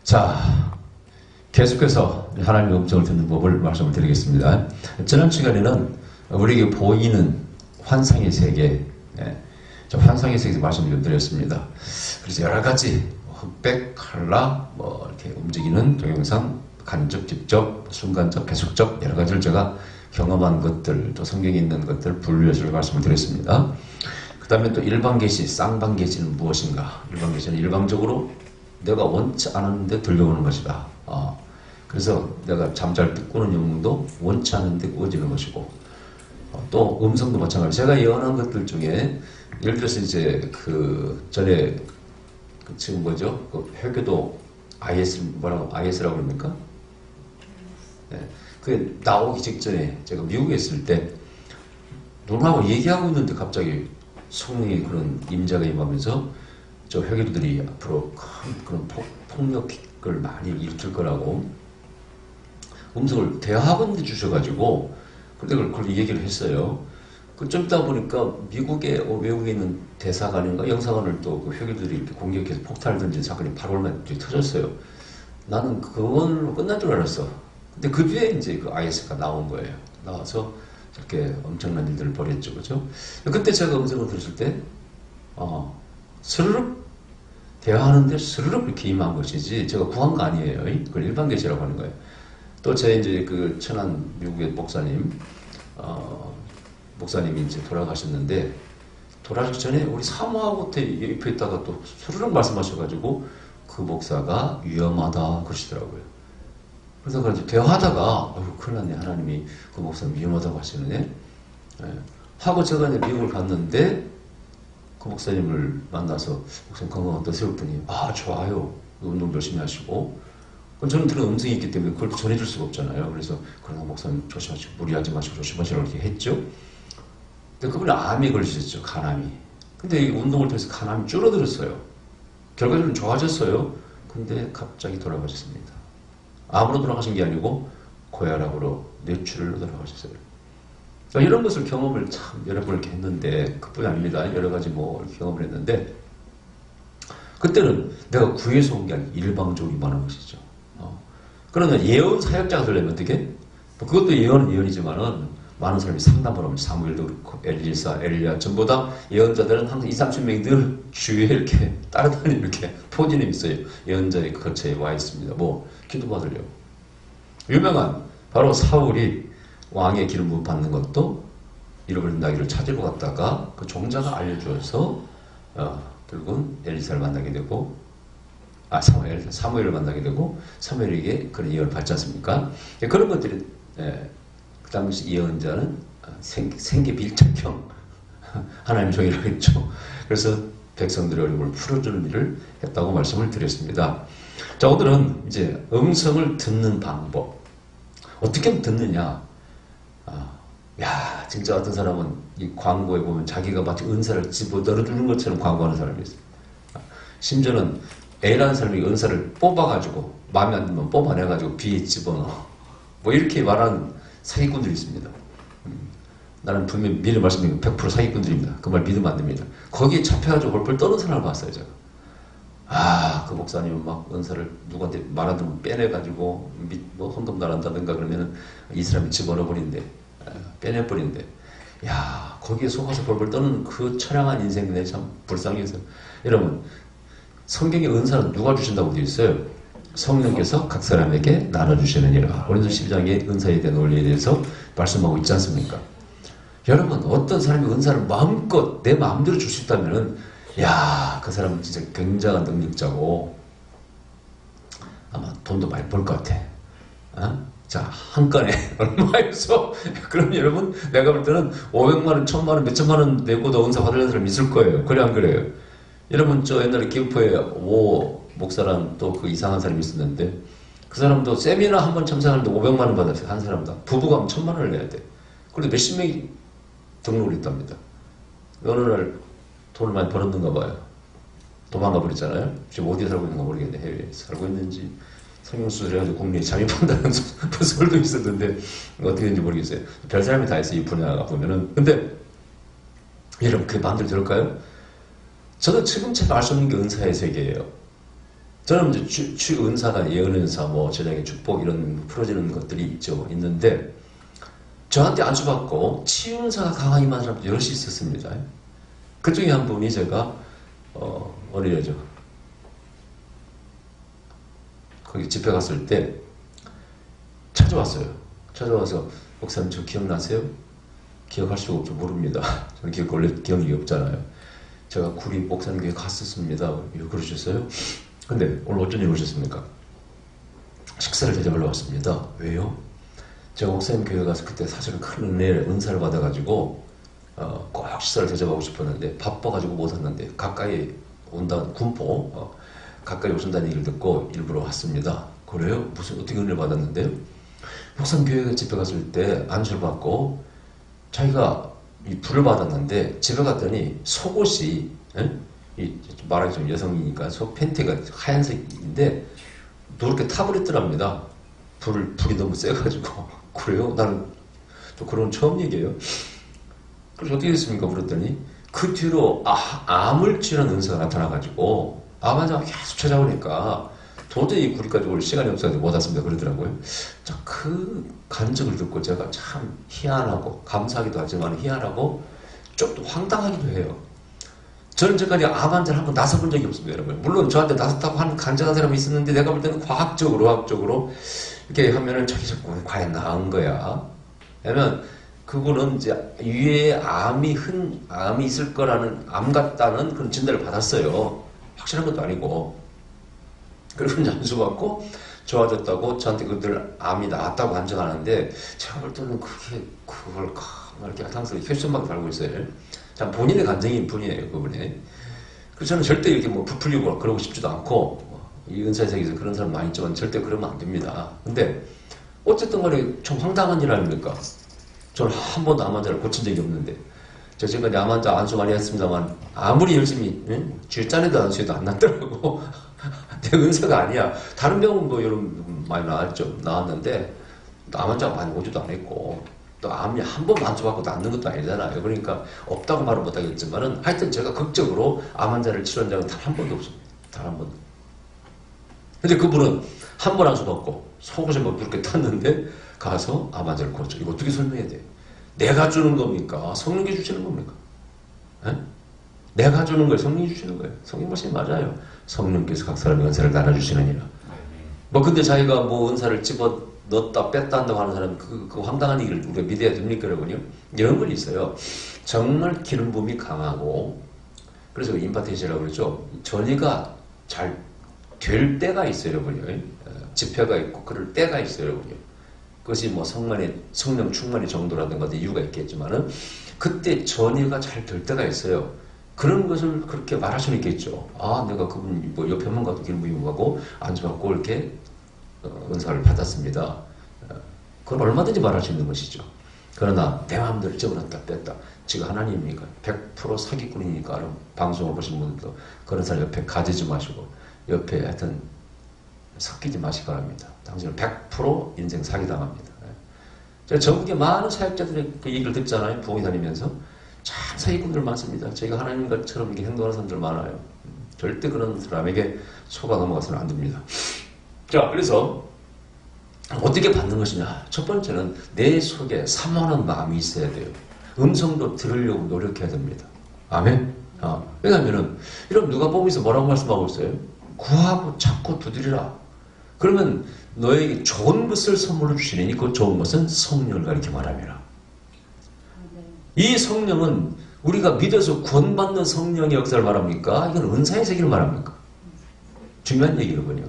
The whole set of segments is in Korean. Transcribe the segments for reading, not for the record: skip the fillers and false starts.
자, 계속해서 하나님의 음성을 듣는 법을 말씀을 드리겠습니다. 지난 시간에는 우리에게 보이는 환상의 세계, 환상의 세계에서 말씀을 좀 드렸습니다. 그래서 여러 가지 흑백, 칼라, 이렇게 움직이는 동영상, 간접, 직접, 순간적, 계속적 여러 가지를 제가 경험한 것들, 또 성경에 있는 것들 분류해서 말씀을 드렸습니다. 그 다음에 또 일반계시, 쌍방계시는 무엇인가? 일반계시는 일방적으로 내가 원치 않았는데 들려오는 것이다. 그래서 내가 잠잘 때 꾸는 영웅도 원치 않은데 꾸어지는 것이고, 또 음성도 마찬가지. 제가 예언한 것들 중에 예를 들어서 이제 전에 지금 뭐죠? 회계도 IS라고 그럽니까? 네. 그게 나오기 직전에 제가 미국에 있을 때 누나하고 얘기하고 있는데 갑자기 성령의 그런 임재가 임하면서 저 회계도들이 앞으로 큰 그런 폭력을 많이 일으킬 거라고 음성을 대학원에 주셔가지고 근데 그걸 얘기를 했어요. 좀 있다 보니까 미국의 외국에 있는 대사관인가 영사관을 또 그 회계들이 이렇게 공격해서 폭탄을 던진 사건이 8월 말에 터졌어요. 나는 그건 끝난 줄 알았어. 근데 그 뒤에 이제 그 IS가 나온 거예요. 나와서 저렇게 엄청난 일들을 벌였죠. 그죠? 그때 제가 음성을 들었을 때, 스르륵 대화하는데 스르륵 이렇게 임한 것이지, 제가 구한 거 아니에요. 그걸 일반 계시라고 하는 거예요. 또 제 이제 그 천안 미국의 목사님이 이제 돌아가셨는데, 돌아가시기 전에 우리 사모하고 옆에 있다가 또 스르륵 말씀하셔가지고, 그 목사가 위험하다 그러시더라고요. 그래서 그런지 대화하다가 큰일 났네. 하나님이 그 목사님 위험하다고 하시네. 하고 제가 이제 미국을 갔는데 그 목사님을 만나서 목사님 건강 어떠세요? 그랬더니 좋아요. 운동 열심히 하시고. 저는 들은 음성이 있기 때문에 그걸 전해줄 수가 없잖아요. 그래서 그러나 목사님 조심하시고 무리하지 마시고 조심하시라고 이렇게 했죠. 근데 그분이 암이 걸리셨죠. 간암이. 근데 이 운동을 통해서 간암이 줄어들었어요. 결과적으로 좋아졌어요. 근데 갑자기 돌아가셨습니다. 암으로 돌아가신 게 아니고 고혈압으로 뇌출혈로 돌아가셨어요. 그러니까 이런 것을 경험을 참 여러 번 이렇게 했는데 그뿐이 아닙니다. 여러 가지 경험을 했는데 그때는 내가 구해서 온 게 아니라 일방적으로 임하는 것이죠. 그러나 예언 사역자가 되려면 어떻게? 그것도 예언은 예언이지만은 많은 사람이 상담을 하면 사무엘도 그렇고 엘리사, 엘리야 전부 다 예언자들은 항상 20-30명이 늘 주위에 이렇게 따라다니는 이렇게 포진이 있어요. 예언자의 거처에 와 있습니다. 기도받으려고. 유명한 바로 사울이 왕의 기름 받는 것도 잃어버린 나귀를 찾으러 갔다가 그 종자가 알려주어서 결국은 엘리사를 만나게 되고 사무엘을 만나게 되고 사무엘에게 그런 예언을 받지 않습니까? 그런 것들이 그 당시 예언자는 생계 빌착형 하나님 종이라고 했죠. 그래서 백성들의 어려움을 풀어주는 일을 했다고 말씀을 드렸습니다. 자, 오늘은 이제 음성을 듣는 방법. 어떻게 듣느냐? 진짜 어떤 사람은 이 광고에 보면 자기가 마치 은사를 집어넣어주는 것처럼 광고하는 사람이 있어요. 심지어는 A라는 사람이 은사를 뽑아가지고 마음에 안 들면 뽑아내가지고 B에 집어넣어. 이렇게 말하는 사기꾼들이 있습니다. 나는 분명히 미리 말씀드린 100% 사기꾼들입니다. 그 말 믿으면 안 됩니다. 거기에 잡혀가지고 벌벌 떠는 사람을 봤어요, 제가. 그 목사님은 막 은사를 누구한테 말 안 들으면 빼내가지고 혼돈 나란다든가 그러면은 이 사람이 집어넣어버린대. 빼내버린대. 거기에 속아서 벌벌 떠는 그 처량한 인생 내 참 불쌍해서. 여러분, 성경의 은사는 누가 주신다고 되어 있어요? 성령께서 각 사람에게 나눠주시느니라. 고린도서 12장의 은사에 대한 원리에 대해서 말씀하고 있지 않습니까? 여러분, 어떤 사람이 은사를 마음껏 내 마음대로 줄 수 있다면은 그 사람은 진짜 굉장한 능력자고 아마 돈도 많이 벌 것 같아. 자, 한 건에 얼마에서 그럼 여러분, 내가 볼 때는 500만 원, 1000만 원, 몇천만 원 내고도 은사 받으려는 사람 있을 거예요. 그래 안 그래요? 여러분, 저 옛날에 김포에 목사랑 또 그 이상한 사람이 있었는데 그 사람도 세미나 한 번 참석하는데 500만 원 받았어요. 한 사람당. 부부가 하면 1000만 원을 내야 돼. 그런데 몇십 명이 등록을 했답니다. 어느 날 돈을 많이 벌었는가 봐요. 도망가 버렸잖아요. 지금 어디에 살고 있는가 모르겠네. 해외에 살고 있는지 성형수술 해가지고 국내에 잠입한다는 설도 있었는데 어떻게 되는지 모르겠어요. 별 사람이 다 있어요. 이 분야가 보면은. 근데 여러분, 그게 마음대로 들을까요? 저는 지금 제가 알 수 없는 게 은사의 세계예요. 저는 이제 은사가 예언은사, 뭐 제자의 축복 이런 풀어지는 것들이 있죠. 있는데 저한테 안수받고 치유은사가 강하게 임한 사람도 여럿이 있었습니다. 그 중에 한 분이 제가 어린애죠. 거기 집회 갔을 때 찾아왔어요. 찾아와서 목사님 저 기억나세요? 기억할 수가 없죠. 모릅니다. 저는 원래 기억이 없잖아요. 제가 구리 목사님 교회 갔었습니다. 그러셨어요? 근데 오늘 어쩐 일이 오셨습니까? 식사를 대접하러 왔습니다. 왜요? 제가 목사님 교회 가서 그때 사실은 큰 은사를 받아가지고 꼭 식사를 대접하고 싶었는데 바빠가지고 못 왔는데 가까이 온다는 군포 가까이 오신다는 얘기를 듣고 일부러 왔습니다. 그래요? 무슨 어떻게 은혜를 받았는데요? 목사님 교회 집회 갔을 때 안수를 받고 자기가 이 불을 받았는데 집에 갔더니 속옷이 말하기 좀 여성이니까 속 팬티가 하얀색인데 노랗게 타버렸더랍니다. 불이 너무 세가지고. 그래요? 나는 또 그런 처음 얘기예요. 그래서 어떻게 됐습니까? 그랬더니 그 뒤로 암을 치료하는 은사가 나타나가지고 암 환자가 계속 찾아오니까 도저히 구리까지 올 시간이 없어서 못 왔습니다. 그러더라고요. 자, 그 간증을 듣고 제가 참 희한하고 감사하기도 하지만 희한하고 좀 더 황당하기도 해요. 저는 지금까지 암 환자를 한번 나서본 적이 없습니다, 여러분. 물론 저한테 나섰다고 하는 간증한 사람이 있었는데 내가 볼 때는 과학적으로 이렇게 하면은 저기 과연 나은 거야. 왜냐면 그분은 이제 위에 암이 있을 거라는 암 같다는 그런 진단을 받았어요. 확실한 것도 아니고. 그리고 이제 안수받고 좋아졌다고 저한테 그들 암이 나았다고 간증하는데 제가 볼 때는 그걸 이렇게 항상 퀘스천마크 달고 있어요. 참 본인의 간증인 분이에요, 그분이. 그래서 저는 절대 이렇게 뭐 부풀리고 그러고 싶지도 않고 이 은사의 세계에서 그런 사람 많이 있지만 절대 그러면 안 됩니다. 근데 어쨌든 간에 좀 황당한 일 아닙니까? 저는 한 번도 암 환자를 고친 적이 없는데 저 지금까지 암 환자 안수 많이 했습니다만 아무리 열심히 쥐짠에도 안수해도 안 났더라고. 내 은사가 아니야. 다른 병은 뭐 여러분 많이 나왔는데 암 환자가 많이 오지도 않았고 또 암이 한 번 안수받고 낫는 것도 아니잖아요. 그러니까 없다고 말은 못하겠지만은 하여튼 제가 극적으로 암 환자를 치료한 적은 단 한 번도 없습니다. 단 한 번도. 근데 그분은 한 번 안수받고 속옷에 뭐 그렇게 탔는데 가서 암 환자를 고쳐. 이거 어떻게 설명해야 돼? 내가 주는 겁니까? 성령이 주시는 겁니까? 에? 내가 주는 거예요? 성령이 주시는 거예요? 성령 말씀이 맞아요. 성령께서 각 사람의 은사를 나눠주시느니라. 뭐 근데 자기가 뭐 은사를 집어 넣었다 뺐다 한다고 하는 사람은 그 황당한 얘기를 우리가 믿어야 됩니까, 여러분요? 이런 건 있어요. 정말 기름 부음이 강하고 그래서 임파테이션이라고 그러죠. 전이가 잘 될 때가 있어요, 여러분요. 집회가 있고 그럴 때가 있어요, 여러분요. 그것이 뭐 성령 충만의 정도라든가 이유가 있겠지만은 그때 전이가 잘 될 때가 있어요. 그런 것을 그렇게 말할 수는 있겠죠. 내가 그분 뭐 옆에만 가도 기름 부음이 가고 안수받고 이렇게 은사를 받았습니다. 그건 얼마든지 말할 수 있는 것이죠. 그러나 내 마음대로 집어넣었다 뺐다. 지금 하나님입니까? 100% 사기꾼이니까 방송을 보신 분들도 그런 사람 옆에 가지지 마시고 옆에 하여튼 섞이지 마시기 바랍니다. 당신은 100% 인생 사기당합니다. 제가 전국에 많은 사역자들의 그 얘기를 듣잖아요. 부흥회 다니면서. 참 사기꾼들 많습니다. 저희가 하나님과처럼 이렇게 행동하는 사람들 많아요. 절대 그런 사람에게 속아 넘어가서는 안 됩니다. 자, 그래서 어떻게 받는 것이냐? 첫 번째는 내 속에 사모하는 마음이 있어야 돼요. 음성도 들으려고 노력해야 됩니다. 아멘? 왜냐하면은 이런 누가복음에서 뭐라고 말씀하고 있어요? 구하고 찾고 두드리라. 그러면 너에게 좋은 것을 선물로 주시니 그 좋은 것은 성령을 가리켜 말합니다. 이 성령은 우리가 믿어서 구원받는 성령의 역사를 말합니까? 이건 은사의 세계를 말합니까? 중요한 얘기로군요.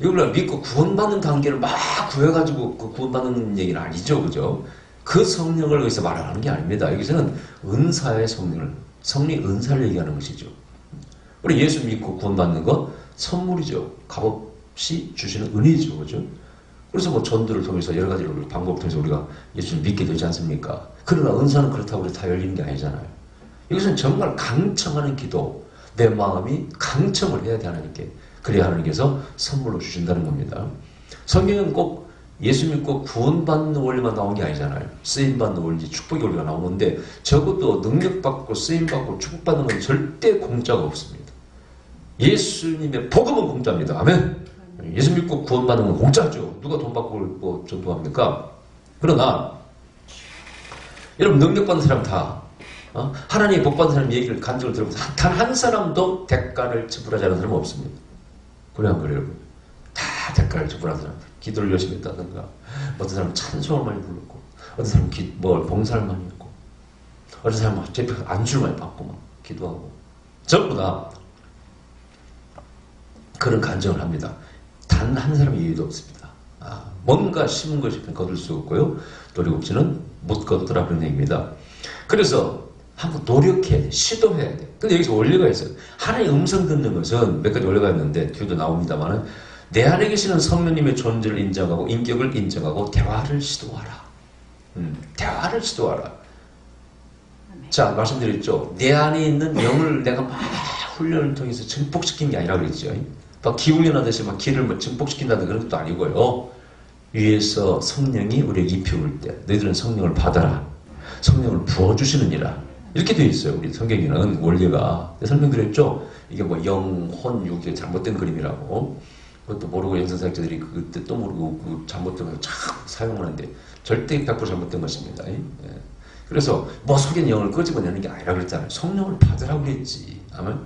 이걸 믿고 구원받는 단계를 막 구해가지고 그 구원받는 얘기는 아니죠, 그죠? 그 성령을 여기서 말하는 게 아닙니다. 여기서는 은사의 성령의 은사를 얘기하는 것이죠. 우리 예수 믿고 구원받는 것 선물이죠. 값없이 주시는 은혜죠, 그죠? 그래서 뭐 전도를 통해서 여러 가지 방법을 통해서 우리가 예수를 믿게 되지 않습니까? 그러나 은사는 그렇다고 해서 다 열리는 게 아니잖아요. 이것은 정말 강청하는 기도, 내 마음이 강청을 해야 돼 하나님께. 그래야 하나님께서 선물로 주신다는 겁니다. 성경은 꼭 예수 믿고 구원받는 원리만 나온 게 아니잖아요. 쓰임받는 원리, 축복의 원리가 나오는데 적어도 능력받고 쓰임받고 축복받는 건 절대 공짜가 없습니다. 예수님의 복음은 공짜입니다. 아멘. 예수 믿고 구원받는 건 공짜죠. 누가 돈 받고 뭐 전도합니까? 그러나 여러분 능력 받는 사람 다 하나님의 복 받는 사람 얘기를 간증을 들어보면 단 한 사람도 대가를 지불하지 않은 사람은 없습니다. 그래 안 그래요? 여러분? 다 대가를 지불하는 사람. 기도를 열심히 했다든가 어떤 사람은 찬송을 많이 불렀고 어떤 사람은 봉사를 많이 했고 어떤 사람은 안주를 많이 받고 막 기도하고 전부 다 그런 간증을 합니다. 단 한 사람의 이유도 없습니다. 뭔가 심은 것이 거둘 수 없고요. 노력 없이는 못 거두더라 그런 얘기입니다. 그래서 한번 노력해야 돼. 시도해야 돼. 근데 여기서 원리가 있어요. 하나의 음성 듣는 것은 몇 가지 원리가 있는데 뒤도 나옵니다만은 내 안에 계시는 성령님의 존재를 인정하고 인격을 인정하고 대화를 시도하라. 대화를 시도하라. 자, 말씀드렸죠. 내 안에 있는 영을 내가 막 훈련을 통해서 증폭시킨 게 아니라 그랬죠. 막 기훈련하듯이 막 기를 증폭시킨다는 그런 것도 아니고요. 위에서 성령이 우리에게 입혀올 때 너희들은 성령을 받아라. 성령을 부어주시느니라. 이렇게 되어 있어요. 우리 성경에는 원리가. 설명드렸죠. 이게 뭐 영혼, 육이 잘못된 그림이라고. 그것도 모르고 영성사역자들이 그 뜻도 모르고 그 잘못된 걸 참 사용하는데 절대 100% 잘못된 것입니다. 예. 그래서 뭐 속인 영을 끄집어내는 게 아니라 그랬잖아요. 성령을 받으라고 그랬지. 아멘.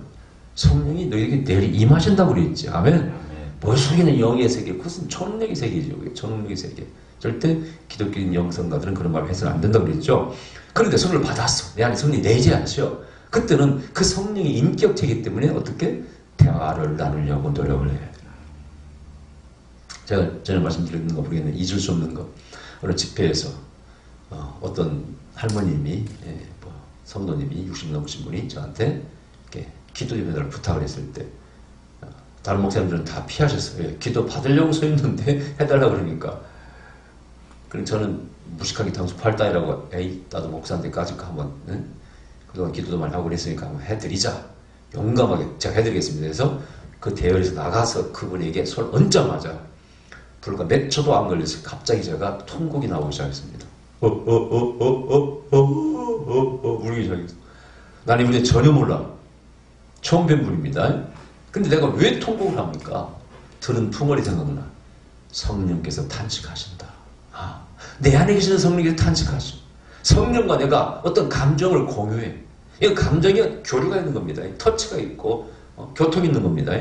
성령이 너에게 내일 임하신다고 그랬지. 아멘. 뭐 속이는 영의 세계, 그것은 초능력의 세계죠. 초능력의 세계. 절대 기독교인 영성가들은 그런 말을 해서는 안 된다고 그랬죠. 그런데 성령을 받았어. 내 안에 성령이 내재하셔. 그때는 그 성령이 인격체이기 때문에 어떻게 대화를 나누려고 노력을 해야 돼요. 제가 전에 말씀드렸는 거 모르겠는데 잊을 수 없는 거. 어느 집회에서 어떤 할머님이 성도님이 60 넘으신 분이 저한테 이렇게 기도 예배를 부탁을 했을 때 다른 목사님들은 다 피하셨어요. 기도 받으려고 서 있는데 해달라고 그러니까. 그럼 저는 무식하게 당수 팔다이라고 에이 나도 목사인데 까짓거 한번 그동안 기도도 많이 하고 그랬으니까 한번 해드리자. 용감하게 제가 해드리겠습니다. 그래서 그 대열에서 나가서 그분에게 손을 얹자마자 불과 몇 초도 안 걸려서 갑자기 제가 통곡이 나오기 시작했습니다. 울기 시작했어. 난 이분이 전혀 몰라. 처음 뵌 분입니다. 근데 내가 왜 통곡을 합니까? 들은 풍월이 생각나. 성령께서 탄식하신다. 내 안에 계시는 성령께서 탄식하셔. 성령과 내가 어떤 감정을 공유해. 이 감정이 교류가 있는 겁니다. 터치가 있고 교통이 있는 겁니다.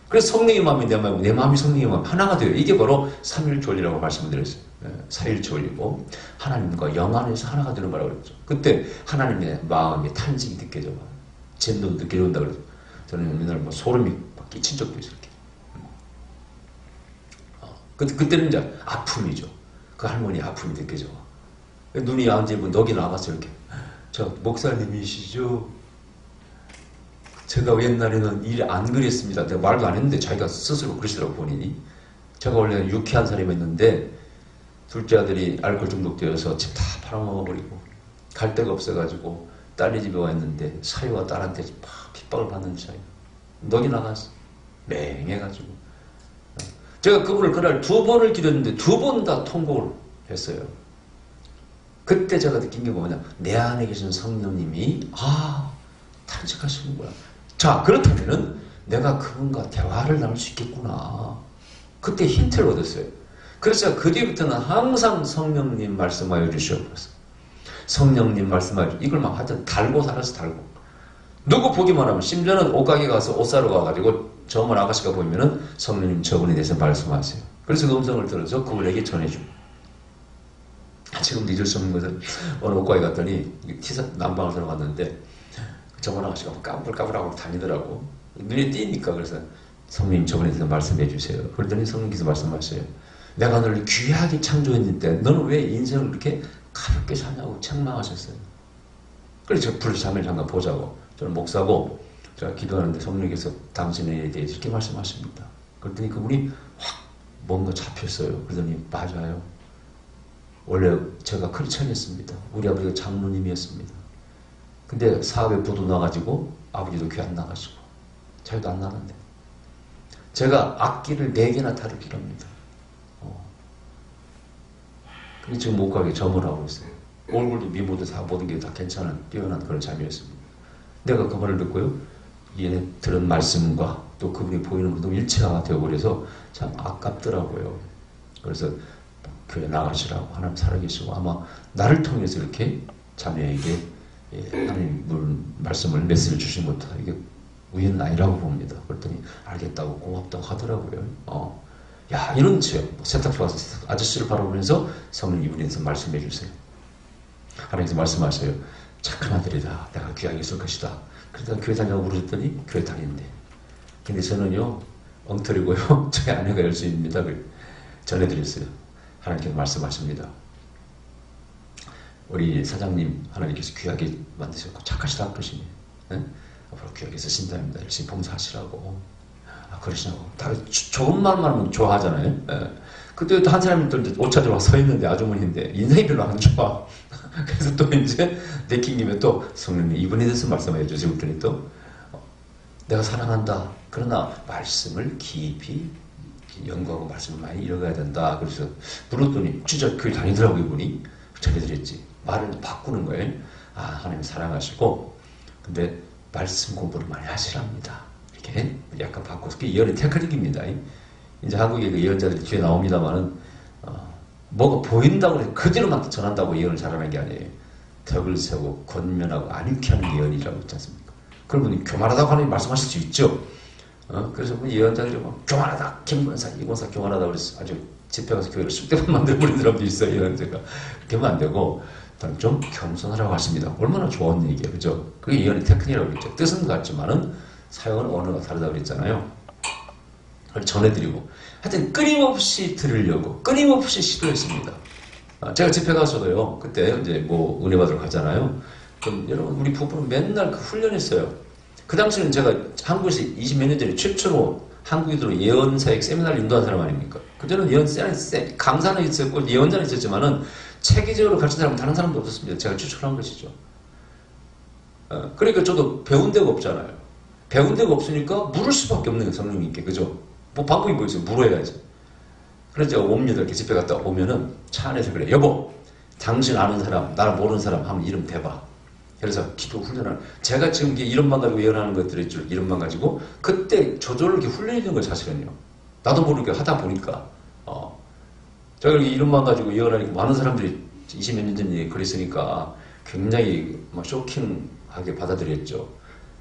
그래서 성령의 마음이 내 마음이고 내 마음이 성령의 마음 하나가 돼요. 이게 바로 삼일조리라고 말씀드렸어요. 사일조리고 하나님과 영 안에서 하나가 되는 거라고 그랬죠. 그때 하나님의 마음의 탄식이 느껴져. 진동도 느껴진다 그랬죠. 저는 맨날 뭐 소름이 막 끼친 적도 있어요. 그때는 이제 아픔이죠. 그 할머니 아픔이 느껴져. 눈이 앉으면 넋이 나가서 이렇게. 저 목사님이시죠? 제가 옛날에는 일 안 그랬습니다. 내가 말도 안 했는데 자기가 스스로 그러시더라고 본인이. 제가 원래 유쾌한 사람이었는데 둘째 아들이 알코올 중독되어서 집 다 팔아먹어버리고 갈 데가 없어가지고 딸네 집에 와 있는데 사위와 딸한테 막 핍박을 받는 사이. 넋이 나갔어. 맹해가지고. 제가 그분을 그날 2번을 기도했는데 2번 다 통곡을 했어요. 그때 제가 느낀 게 뭐냐. 내 안에 계신 성령님이 탄식하시는 거야. 자, 그렇다면은 내가 그분과 대화를 나눌 수 있겠구나. 그때 힌트를 얻었어요. 그래서 그 뒤부터는 항상 성령님 말씀하여 주시옵소서. 성령님 말씀하여 주시옵소서. 이걸 막 하여튼 달고 살아서 달고. 누구 보기만 하면 심지어는 옷가게 가서 옷 사러 가가지고 저만 아가씨가 보면은 성령님 저분에 대해서 말씀하세요. 그래서 그 음성을 들어서 그분에게 전해주고. 지금 잊을 수 없는 것은 어느 옷가게 갔더니 티셔츠 난방을 사러 갔는데 저번 아가씨가 까불까불하고 다니더라고. 눈에 띄니까. 그래서 성령님 저분에 대해서 말씀해 주세요. 그랬더니 성령께서 말씀하셔요. 내가 너를 귀하게 창조했는데 너는 왜 인생을 그렇게 가볍게 사냐고 책망하셨어요. 그래서 제가 불러서 잠을 잠깐 보자고. 저는 목사고 제가 기도하는데 성령께서 당신에 대해서 이렇게 말씀하십니다. 그랬더니 그분이 확 뭔가 잡혔어요. 그러더니 맞아요. 원래 제가 크리스천이었습니다. 우리 아버지가 장로님이었습니다. 근데 사업에 부도 나가지고 아버지도 귀 안 나가시고 자기도 안 나는데 제가 악기를 4개나 다루기로 합니다. 근데 지금 못 가게 점을 하고 있어요. 얼굴도 미모도 다 모든 게 다 괜찮은 뛰어난 그런 자매였습니다. 내가 그 말을 듣고요. 얘네 들은 말씀과 또 그분이 보이는 것도 일체가 되어버려서 참 아깝더라고요. 그래서 교회 나가시라고 하나님 살아계시고 아마 나를 통해서 이렇게 자매에게 하나님 말씀을 메시지를 주신 것도 이게 우연은 아니라고 봅니다. 그랬더니 알겠다고 고맙다고 하더라고요. 야, 이런 지역 세탁소 가서 아저씨를 바라보면서 성령 이분에서 말씀해 주세요. 하나님께서 말씀하셔요. 착한 아들이다. 내가 귀하게 쓸 것이다. 그러다 교회 다니라고 물으셨더니 교회 다니는데. 근데 저는요 엉터리고요. 저희 아내가 열심입니다. 전해드렸어요. 하나님께서 말씀하십니다. 우리 사장님 하나님께서 귀하게 만드셨고 착하시다 그러시네. 앞으로 귀하게 쓰신답니다. 열심히 봉사하시라고. 그러시냐고. 다 좋은 말만 하면 좋아하잖아요. 그때 또 한 사람이 또 옷 찾으러 서 있는데 아주머니인데 인상이 별로 안 좋아. 그래서 또 이제 내킨 김에 또 성령님 이분에 대해서 말씀해 주세요. 그랬더니 또 내가 사랑한다. 그러나 말씀을 깊이 연구하고 말씀을 많이 읽어야 된다. 그래서 물었더니 진짜 교회 다니더라고 이분이. 전해드렸지. 말을 바꾸는 거예요. 하나님 사랑하시고 근데 말씀 공부를 많이 하시랍니다. 이렇게 약간 바꿔서 그게 예언의 테크닉입니다. 이제 한국에 그 예언자들이 뒤에 나옵니다만은 뭐가 보인다고 해서 그대로만 전한다고 예언을 잘하는 게 아니에요. 덕을 세우고 권면하고 안익게 하는 예언이라고 있지 않습니까? 그러면 교만하다고 하나님 말씀하실 수 있죠. 그래서 예언자들이 교만하다, 김권사, 이권사 교만하다 그래서 아주 집회 가서 교회를 쑥대만 만들어버리는 사람도 있어요. 예언자가. 그렇게 하면 안 되고 좀 겸손하라고 하십니다. 얼마나 좋은 얘기예요. 그죠? 그게 예언의 테크닉이라고 그랬죠. 뜻은 같지만은 사용은 언어가 다르다고 그랬잖아요. 그걸 전해드리고 하여튼 끊임없이 들으려고 끊임없이 시도했습니다. 제가 집회 가서도요. 그때 이제 뭐 은혜 받으러 가잖아요. 그럼 여러분 우리 부부는 맨날 그 훈련했어요. 그 당시에는 제가 한국에서 20몇 년 전에 최초로 한국인으로 예언사역 세미나를 인도한 사람 아닙니까? 그때는 강사는 있었고 예언자는 있었지만은 체계적으로 가르친 사람은 다른 사람도 없었습니다. 제가 추천한 것이죠. 그러니까 저도 배운 데가 없잖아요. 배운 데가 없으니까 물을 수밖에 없는 거예요. 성령님께. 그죠? 뭐 방법이 뭐였어요? 물어야지. 그래서 제가 옵니다. 이렇게 집회 갔다 오면은 차 안에서 그래. 여보, 당신 아는 사람, 나를 모르는 사람 한번 이름 대봐. 그래서 기도 훈련을 제가 지금 이름만 가지고 예언하는 것들을 줄 이름만 가지고 그때 저절로 이렇게 훈련이 된 거예요. 사실은요. 나도 모르게 하다 보니까 제가 이렇게 이름만 가지고 예언하니까 많은 사람들이 20몇 년 전에 그랬으니까 굉장히 막 쇼킹하게 받아들였죠.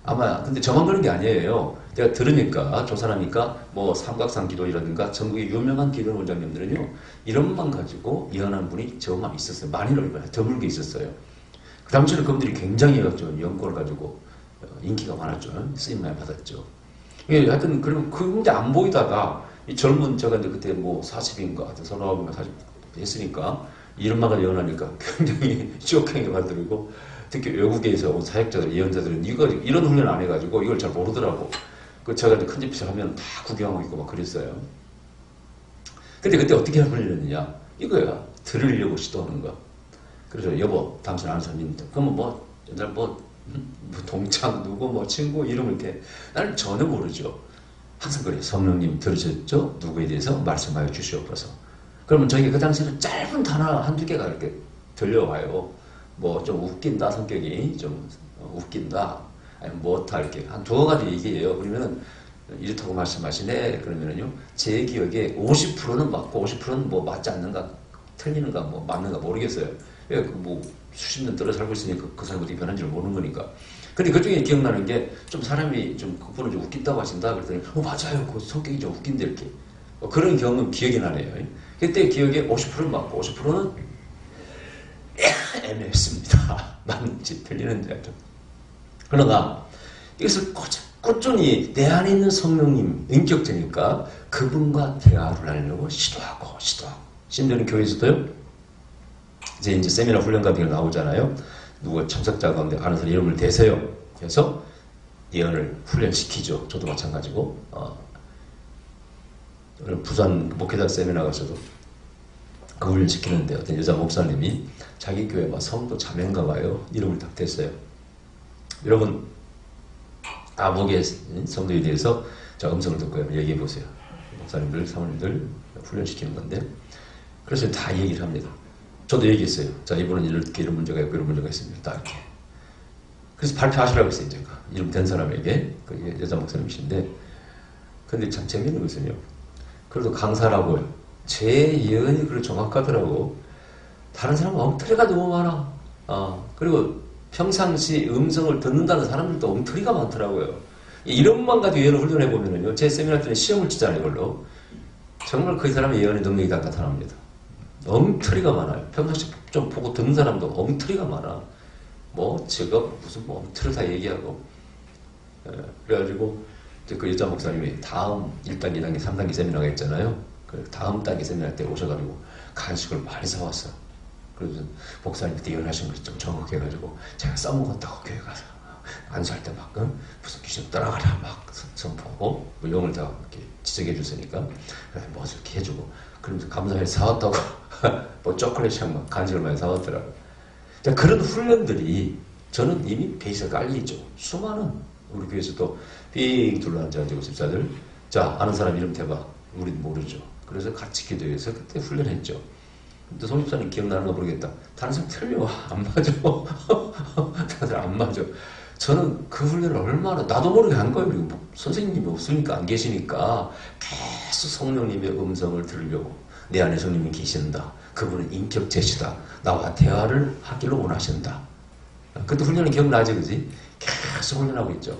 아마 근데 저만 그런 게 아니에요. 내가 들으니까 조사하니까 뭐 삼각산 기도이라든가 전국의 유명한 기도 원장님들은요 이름만 가지고 예언하는 분이 저만 있었어요. 많이는 드물게 있었어요. 그 당시에는 그분들이 굉장히 연구를 가지고 인기가 많았죠. 쓰임 많이 받았죠. 예, 하여튼 그리고 그분들 안 보이다가 이 젊은 제가 이제 그때 뭐 40인가 하여튼 39인가 40 했으니까 이름만 가지고 예언하니까 굉장히 쇼킹하게 받아들이고 특히 외국에서 온 사역자들, 예언자들은 이런 훈련 안 해가지고 이걸 잘 모르더라고. 그 제가 큰 집에서 하면 다 구경하고 있고 막 그랬어요. 근데 그때 어떻게 훈련했느냐? 이거야. 들으려고 시도하는 거. 그래서 여보, 당신 아는 사람 있는데 그러면 뭐 옛날 뭐 동창 누구 뭐 친구 이름 이렇게 나는 전혀 모르죠. 항상 그래. 성령님 들으셨죠? 누구에 대해서 말씀하여 주시옵소서. 그러면 저희가 그 당시에는 짧은 단어 한두 개가 이렇게 들려와요. 뭐 좀 웃긴다 성격이 좀 웃긴다 아니면 뭐다 이렇게 한 두어 가지 얘기해요. 그러면은 이렇다고 말씀하시네. 그러면은요 제 기억에 50%는 맞고 50%는 뭐 맞지 않는가 틀리는가 뭐 맞는가 모르겠어요. 뭐 수십 년 떨어 살고 있으니까 그 사람이 어떻게 변한지를 모르는 거니까. 근데 그중에 기억나는 게 좀 사람이 좀 그분은 좀 웃긴다고 하신다 그랬더니 맞아요. 그 성격이 좀 웃긴데 이렇게 그런 경험은 기억이 나네요. 그때 기억에 50%는 맞고 50%는 애매했습니다. 맞는지 틀리는지 좀. 그러나 이것을 꾸준히 내 안에 있는 성령님 인격체니까 그분과 대화를 하려고 시도하고 심지어는 교회에서도요. 이제 세미나 훈련 같은 게 나오잖아요. 누가 참석자 가운데 아는 사람 이름을 대세요. 그래서 예언을 훈련시키죠. 저도 마찬가지고 부산 목회자 세미나 가서도 그 훈련시키는데 어떤 여자 목사님이 자기 교회 막 성도 자매인가 봐요. 이름을 딱 댔어요. 여러분 아목의 성도에 대해서 제가 음성을 듣고 얘기해 보세요. 목사님들, 사모님들 훈련시키는 건데 그래서 다 얘기를 합니다. 저도 얘기했어요. 자, 이분은 이렇게 이런 문제가 있고 이런 문제가 있습니다. 딱 이렇게. 그래서 발표하시라고 했어요. 제가 이름 된 사람에게 그 여자 목사님이신데 근데 참 재밌는 것은요. 그래도 강사라고요. 제 예언이 그렇게 정확하더라고. 다른 사람은 엉터리가 너무 많아. 그리고 평상시 음성을 듣는다는 사람들도 엉터리가 많더라고요. 이런만 가지고 예언을 훈련해보면요. 제 세미나 때는 시험을 치잖아요, 이걸로. 정말 그 사람의 예언의 능력이 다 나타납니다. 엉터리가 많아요. 평상시 좀 보고 듣는 사람도 엉터리가 많아. 뭐, 직업, 무슨 뭐 엉터리 다 얘기하고. 그래가지고, 그 여자 목사님이 다음 1단계, 2단계, 3단계 세미나가 있잖아요. 그 다음 단계 세미나 때 오셔가지고 간식을 많이 사왔어. 그래서 목사님 그때 예언하신 것이 좀 정확해가지고 제가 써먹었다고 교회 가서 안수할 때 막 무슨 귀신 떠나가라 막 선포하고 뭐 용을 다 이렇게 지적해 줬으니까 뭐 이렇게 해주고 그러면서 감사해 사왔다고 뭐 초콜릿이랑 막 간식을 많이 사왔더라고요. 그런 훈련들이 저는 이미 베이스가 깔리죠. 수많은 우리 교회에서도 삥 둘러앉아가지고 집사들 자 아는 사람 이름 대봐. 우린 모르죠. 그래서 같이 기도해서 그때 훈련했죠. 근데 송 집사님 기억나는 거 모르겠다. 다른 사람 틀려. 안 맞아. 다른 사람 안 맞아. 저는 그 훈련을 얼마나 나도 모르게 한 거예요. 그리고 뭐 선생님이 없으니까 안 계시니까 계속 성령님의 음성을 들으려고 내 안에 성령님이 계신다. 그분은 인격제시다. 나와 대화를 하기를 원하신다. 그때 훈련이 기억나지 그지? 계속 훈련하고 있죠.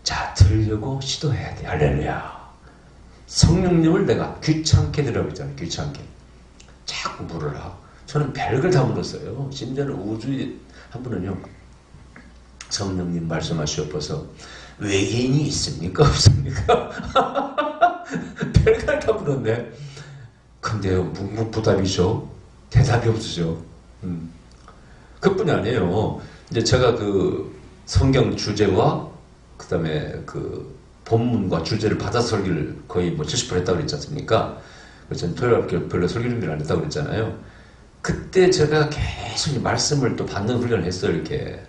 자 들으려고 시도해야 돼. 할렐루야. 성령님을 내가 귀찮게 들으라고 했잖아요. 귀찮게. 자꾸 물으라. 저는 별걸 다 물었어요. 심지어는 우주에 한 분은요. 성령님 말씀하시옵소서 외계인이 있습니까? 없습니까? 별걸 다 물었네. 근데요. 묵묵부답이죠. 대답이 없으죠. 그뿐이 아니에요. 이제 제가 그 성경 주제와 그 다음에 그 본문과 주제를 받아서 설교를 거의 뭐 70% 했다고 그랬지 않습니까? 그래서 토요일 별로 설교 준비를 안 했다고 그랬잖아요. 그때 제가 계속 이 말씀을 또 받는 훈련을 했어요. 이렇게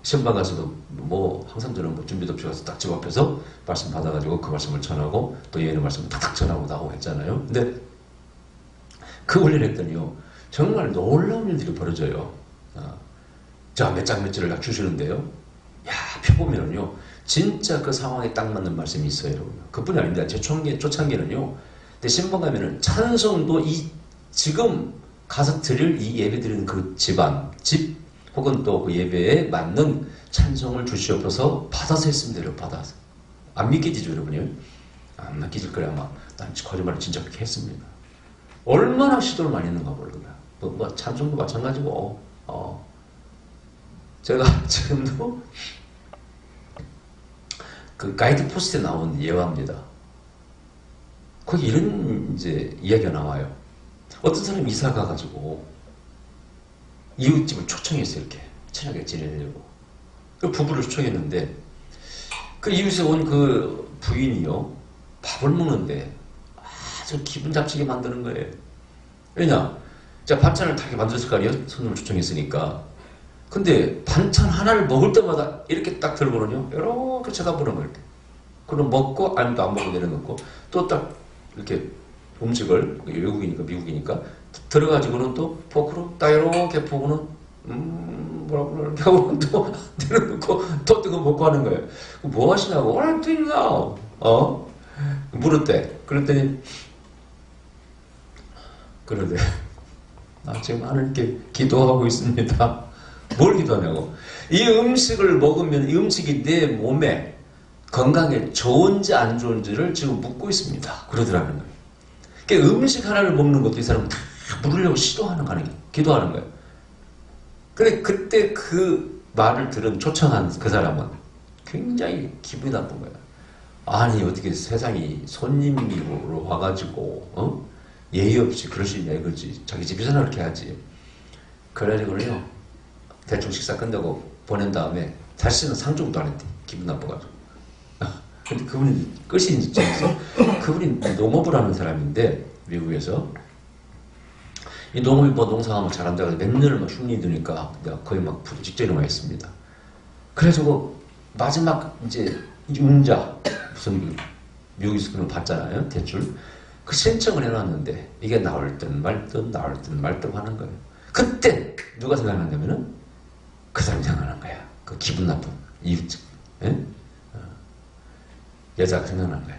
시험방 가서도 뭐 항상 저는 뭐 준비도 없이 가서 딱 집 앞에서 말씀 받아가지고 그 말씀을 전하고 또 예언의 말씀을 탁탁 전하고 나오고 했잖아요. 근데 그 훈련을 했더니요. 정말 놀라운 일들이 벌어져요. 자, 몇 장 몇 절을 딱 주시는데요. 야, 펴보면은요. 진짜 그 상황에 딱 맞는 말씀이 있어요, 여러분. 그뿐이 아닙니다. 제 초창기는요. 근데 신방 가면은 찬송도 지금 가서 드릴 이 예배 드리는 그 집, 혹은 또 그 예배에 맞는 찬송을 주시옵소서 받아서 했으면 돼요, 받아서. 안 믿기지죠, 여러분요? 안 믿기질 거야, 아마. 난 거짓말을 진짜 그렇게 했습니다. 얼마나 시도를 많이 했는가 모르겠어요. 뭐 찬송도 마찬가지고, 제가 지금도 그 가이드 포스트에 나온 예화입니다. 거기 이런 이제 이야기가 나와요. 어떤 사람이 이사 가가지고 이웃집을 초청했어요. 이렇게 친하게 지내려고. 그 부부를 초청했는데 그 이웃에 온 그 부인이요. 밥을 먹는데 아주 기분 잡치게 만드는 거예요. 왜냐? 자 반찬을 다 만들었을 거 아니에요? 손님을 초청했으니까. 근데 반찬 하나를 먹을 때마다 이렇게 딱 들고는요. 이렇게 쳐다보는 거예요. 그럼 먹고 아니면 안 먹고 내려놓고 또 딱 이렇게 음식을 외국이니까 미국이니까 들어가지고는 또 포크로 딱 이렇게 보고는 뭐라고 이렇게 하고는 또 내려놓고 또 뜨거 먹고 하는 거예요. 뭐 하시냐고 What are you doing now? 물었대. 그랬더니 그러대. 나 지금 하나님께 기도하고 있습니다. 뭘 기도하냐고. 이 음식을 먹으면 이 음식이 내 몸에 건강에 좋은지 안 좋은지를 지금 묻고 있습니다. 그러더라는 거예요. 그러니까 음식 하나를 먹는 것도 이 사람은 다 물으려고 시도하는 거 아니에요. 기도하는 거예요. 근데 그때 그 말을 들은 초청한 그 사람은 굉장히 기분이 나쁜 거예요. 아니 어떻게 세상이 손님이 와가지고 예의 없이 그럴 수 있냐 이거지. 자기 집에서는 그렇게 하지. 그래가지고요 대충 식사 끝내고 보낸 다음에 다시는 상종도 안 했대. 기분 나빠가지고. 근데 그분이 끝이 있어서 그분이 농업을 하는 사람인데 미국에서 이 농업이 뭐 농사하면 잘한다고 해서 몇 년을 막 흉이 드니까 내가 거의 막 직전에 와 있습니다. 그래가지고 마지막 이제 융자 무슨 미국에서 그런 거 받잖아요 대출 그 신청을 해놨는데 이게 나올 듯 말 듯 나올 듯 말 듯 하는 거예요. 그때 누가 생각난다면은 그 사람이 생각난 거야. 그 기분 나쁜 이웃집 여자가 생각난 거야.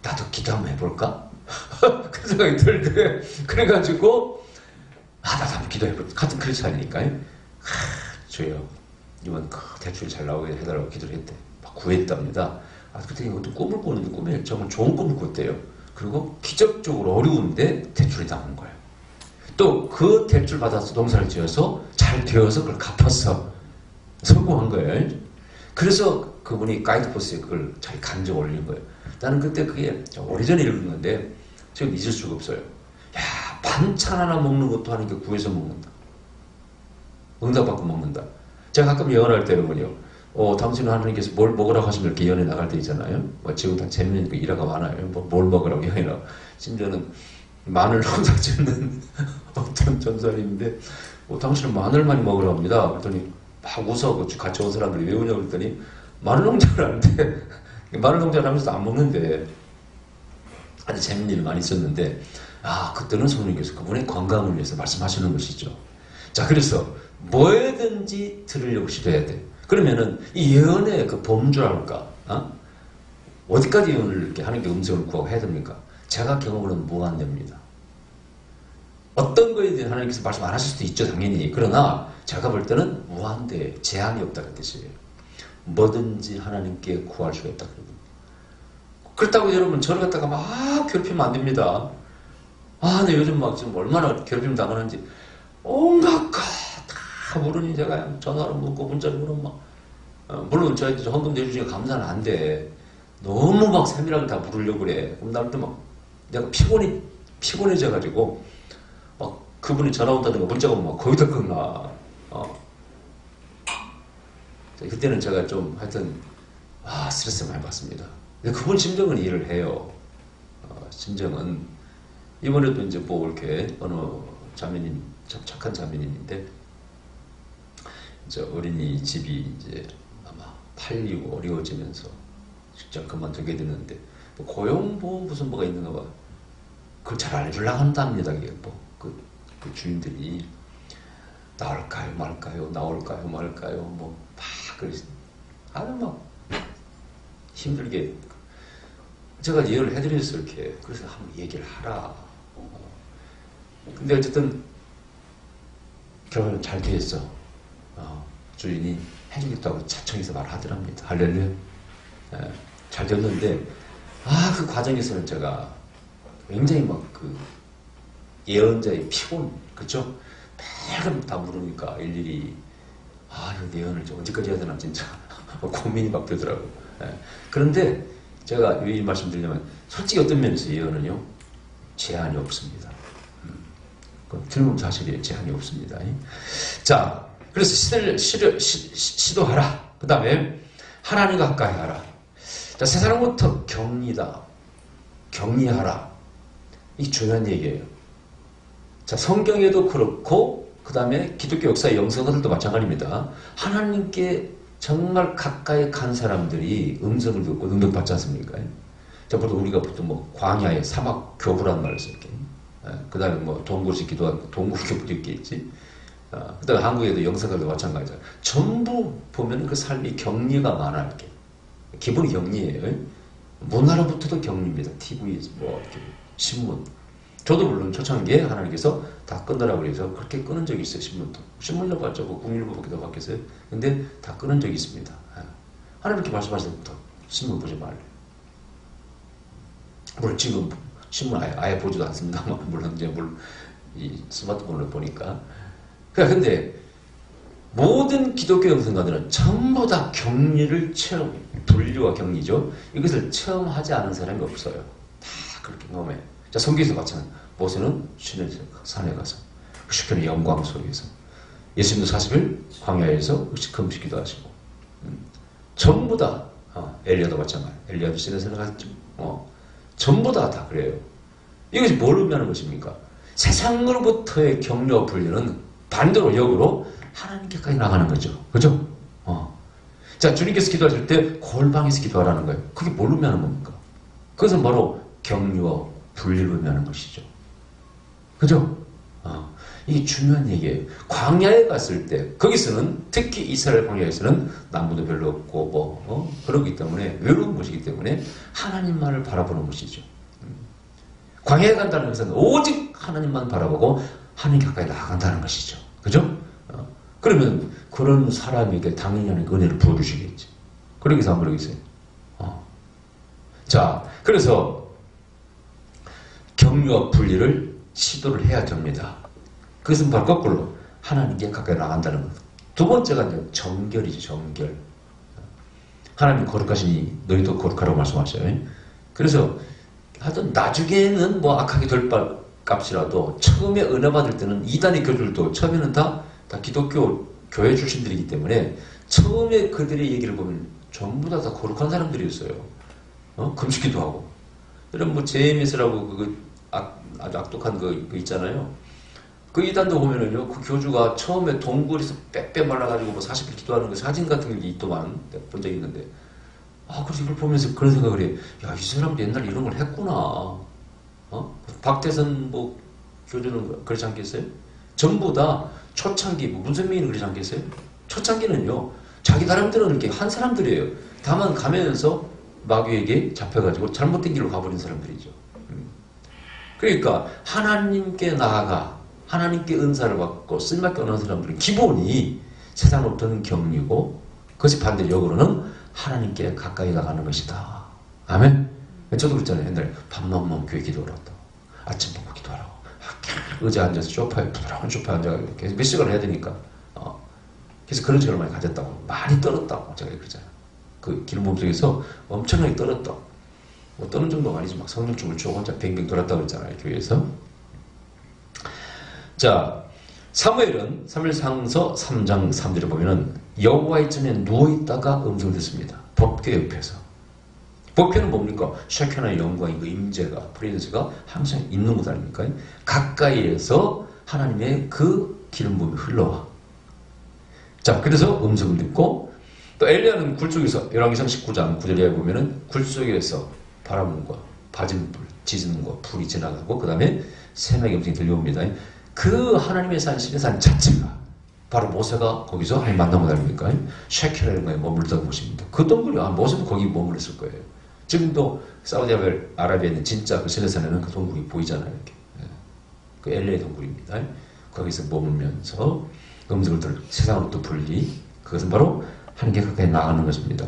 나도 기도 한번 해볼까? 그 생각이 들대. 그래가지고 나도 한번 기도해볼까? 같은 크리스찬이니까 주여 이번 대출이 잘 나오게 해달라고 기도를 했대. 막 구했답니다. 그때 이것도 꿈을 꾸는데 꿈에 정말 좋은 꿈을 꿨대요. 그리고 기적적으로 어려운데 대출이 나온 거예요. 또 그 대출 받아서 농사를 지어서 잘 되어서 그걸 갚았어. 성공한 거예요. 그래서 그분이 가이드포스에 그걸 자기 간증 올린 거예요. 나는 그때 그게 오래전에 읽은 건데 지금 잊을 수가 없어요. 야, 반찬 하나 먹는 것도 하는 게 구해서 먹는다. 응답받고 먹는다. 제가 가끔 예언할 때 여러분요. 당신은 하나님께서 뭘 먹으라고 하시면 이렇게 예언에 나갈 때 있잖아요. 지금 다 재밌는 일화가 많아요. 뭘 먹으라고 예언이라고. 심지어는 마늘 농사 짓는 어떤 전설인데 당신은 마늘만 먹으라고 합니다. 그랬더니 막 웃어. 같이 온 사람들이 왜 우냐고 그랬더니 마늘 농장을 하는데 마늘 농장을 하면서 안 먹는데 아주 재밌는 일이 많이 있었는데 그때는 성령께서 그분의 건강을 위해서 말씀하시는 것이죠. 자, 그래서 뭐든지 들으려고 시도해야 돼. 그러면은 이 예언의 그 범주랄까? 어디까지 예언을 이렇게 하는 게 음성을 구하고 해야 됩니까? 제가 경험으로는 무한대입니다. 어떤 거에 대해 하나님께서 말씀 안 하실 수도 있죠, 당연히. 그러나 제가 볼 때는 무한대, 제한이 없다는 뜻이에요. 뭐든지 하나님께 구할 수가 있다. 그렇다고 여러분 저를 갖다가 막 괴롭히면 안 됩니다. 근데 요즘 막 지금 얼마나 괴롭힘 당하는지 온갖 것 다 모르니 제가 전화로 묻고 문자로 물으면 막 물론 저희도 헌금 내주시니까 감사는 안 돼. 너무 막 세밀하게 다 물으려고 그래. 그럼 나도 막 내가 피곤해져가지고 막 그분이 전화 온다든가 문자가 오면 막 거의 다 끊나. 그때는 제가 좀 하여튼 스트레스 많이 받습니다. 근데 그분 심정은 이해를 해요. 심정은 이번에도 이제 뭐 이렇게 어느 자매님 참 착한 자매님인데 이제 어린이집이 이제 아마 팔리고 어려워지면서 직접 그만두게 되는데 뭐 고용보험 무슨 뭐가 있는가 봐. 그걸 잘 알려주려고 한답니다. 그 주인들이 나올까요 말까요 나올까요 말까요 뭐 막 그러시 아주 막 힘들게 제가 예언을 해드렸어요. 이렇게. 그래서 한번 얘기를 하라. 근데 어쨌든 결혼은 잘 됐어. 주인이 해주겠다고 자청해서 말하더랍니다. 할렐루야. 잘 됐는데 그 과정에서는 제가 굉장히 막 그 예언자의 피곤, 그쵸? 매일 다 물으니까 일일이 이 예언을 좀 언제까지 해야 되나 진짜 고민이 막 되더라고요. 그런데 제가 왜 이 말씀 드리냐면 솔직히 어떤 면에서 예언은요 제한이 없습니다. 틀림없는 사실이에요. 제한이 없습니다. 자, 그래서 시도하라. 그 다음에 하나님 가까이 하라. 자, 세상부터 격리하라. 이 중요한 얘기예요. 자, 성경에도 그렇고 그 다음에 기독교 역사의 영성가들도 마찬가지입니다. 하나님께 정말 가까이 간 사람들이 음성을 듣고 능력받지 않습니까? 자, 보통 우리가 보통 뭐 광야의 사막 교부라는 말을 쓸게. 그 다음에 뭐 동굴식 기도하고 동굴 교부도 있겠지. 그 다음에 한국에도 영성가들도 마찬가지야. 전부 보면 그 삶이 격리가 많아. 이렇게. 기본이 격리예요. 문화로부터도 격리입니다. TV, 뭐 이렇게 신문. 저도 물론 초창기에 하나님께서 다 끊으라고 해서 그렇게 끊은 적이 있어요. 신문도. 신문도 봤죠. 국민일보기도 봤겠어요. 근데 다 끊은 적이 있습니다. 하나님 이렇게 말씀하실 때부터 신문 보지 말래. 물론 지금 신문 아예 보지도 않습니다만 물론 이제 이 스마트폰을 보니까. 근데 모든 기독교 영성가들은 전부 다 격리를 분리와 격리죠. 이것을 체험하지 않은 사람이 없어요. 다 그렇게 경험해. 자, 성경에서 마찬가지. 모세는 쉬는 산에 가서 시편의 영광 속에서 예수님도 40일 광야에서 금식기도 하시고 전부 다 엘리야도 마찬가지. 엘리야도 쉬는 산에 갔죠. 전부 다 그래요. 이것이 뭘 의미하는 것입니까? 세상으로부터의 격려와 분리는 반대로 역으로 하나님께까지 나가는 거죠. 그죠? 자, 주님께서 기도하실 때 골방에서 기도하라는 거예요. 그게 뭘 의미하는 겁니까? 그것은 바로 격려와 분리를 의미하는 것이죠. 그죠? 이게 중요한 얘기예요. 광야에 갔을 때 거기서는 특히 이스라엘 광야에서는 나무도 별로 없고 그러기 때문에 외로운 곳이기 때문에 하나님만을 바라보는 것이죠. 광야에 간다는 것은 오직 하나님만 바라보고 하나님 가까이 나아간다는 것이죠. 그죠? 그러면 그런 사람에게 당연히 하나님 은혜를 부어주시겠지. 그러기서 안 그러겠어요? 자, 그래서 격려와 분리를 시도를 해야 됩니다. 그것은 바로 거꾸로 하나님께 가까이 나간다는 것. 두 번째가 이제 정결이죠. 정결. 하나님 거룩하시니 너희도 거룩하라고 말씀하셔요. 그래서 하여튼 나중에는 뭐 악하게 될 값이라도 처음에 은혜 받을 때는 이단의 교주들도 처음에는 다 기독교 교회 출신들이기 때문에 처음에 그들의 얘기를 보면 전부 다 거룩한 사람들이었어요. 금식기도 하고. 이런 뭐 제임스라고 아주 악독한 거 있잖아요. 그 이단도 보면은요, 그 교주가 처음에 동굴에서 빼빼 말라가지고 뭐 40일 기도하는 거 사진 같은 게 있더만 본 적이 있는데, 그래서 이걸 보면서 그런 생각을 해. 야, 이 사람도 옛날에 이런 걸 했구나. 박태선 뭐 교주는 그렇지 않겠어요? 전부 다 초창기, 뭐 문선민은 그렇지 않겠어요? 초창기는요, 자기 사람들은 이렇게 한 사람들이에요. 다만 가면서 마귀에게 잡혀가지고 잘못된 길로 가버린 사람들이죠. 그러니까 하나님께 나아가 하나님께 은사를 받고 쓸맛게 얻는 사람들은 기본이 세상 어떤 격리고 그것이 반대로 역으로는 하나님께 가까이 나가는 것이다. 아멘? 저도 그랬잖아요. 옛날에 밥만 먹으면 교회 기도를 한다. 아침 먹고 기도하라고. 의자에 앉아서 소파에 부드러운 소파에 앉아가지고 계속 몇 시간을 해야 되니까. 그래서 그런 시간을 많이 가졌다고. 많이 떨었다고. 제가 그러잖아요. 그 기름 부음 속에서 엄청나게 떨었다고. 뭐 떠는 정도가 아니지 막 성령춤을 추고 혼자 뱅뱅 돌았다고 했잖아요. 교회에서. 자, 사무엘은 사무엘상서 3장 3절에 보면은 여호와의 전에 누워있다가 음성을 듣습니다. 법궤 옆에서. 법궤는 뭡니까? 쉐케나의 영광이고 임재가 프레젠스가 항상 있는 곳 아닙니까? 가까이에서 하나님의 그 기름 부음이 흘러와. 자, 그래서 음성을 듣고 또 엘리야는 굴 속에서 열왕기상 19장 9절에 보면은 굴 속에서 바람과 바진불, 지진과 불이 지나가고 그 다음에 새벽의 음성이 들려옵니다. 그 하나님의 산 시내산 자체가 바로 모세가 거기서 하나님 만난 것 아닙니까? 쉐케라는 거에 머물렀다고 보십니다. 그 동굴이 모세도 거기 머물렀을 거예요. 지금도 사우디아라비아에 있는 진짜 그 시내산에는 그 동굴이 보이잖아요. 이렇게. 그 엘레의 동굴입니다. 거기서 머물면서 음성을 들을 세상으로부터 분리, 그것은 바로 하나님께 가까이 나가는 것입니다.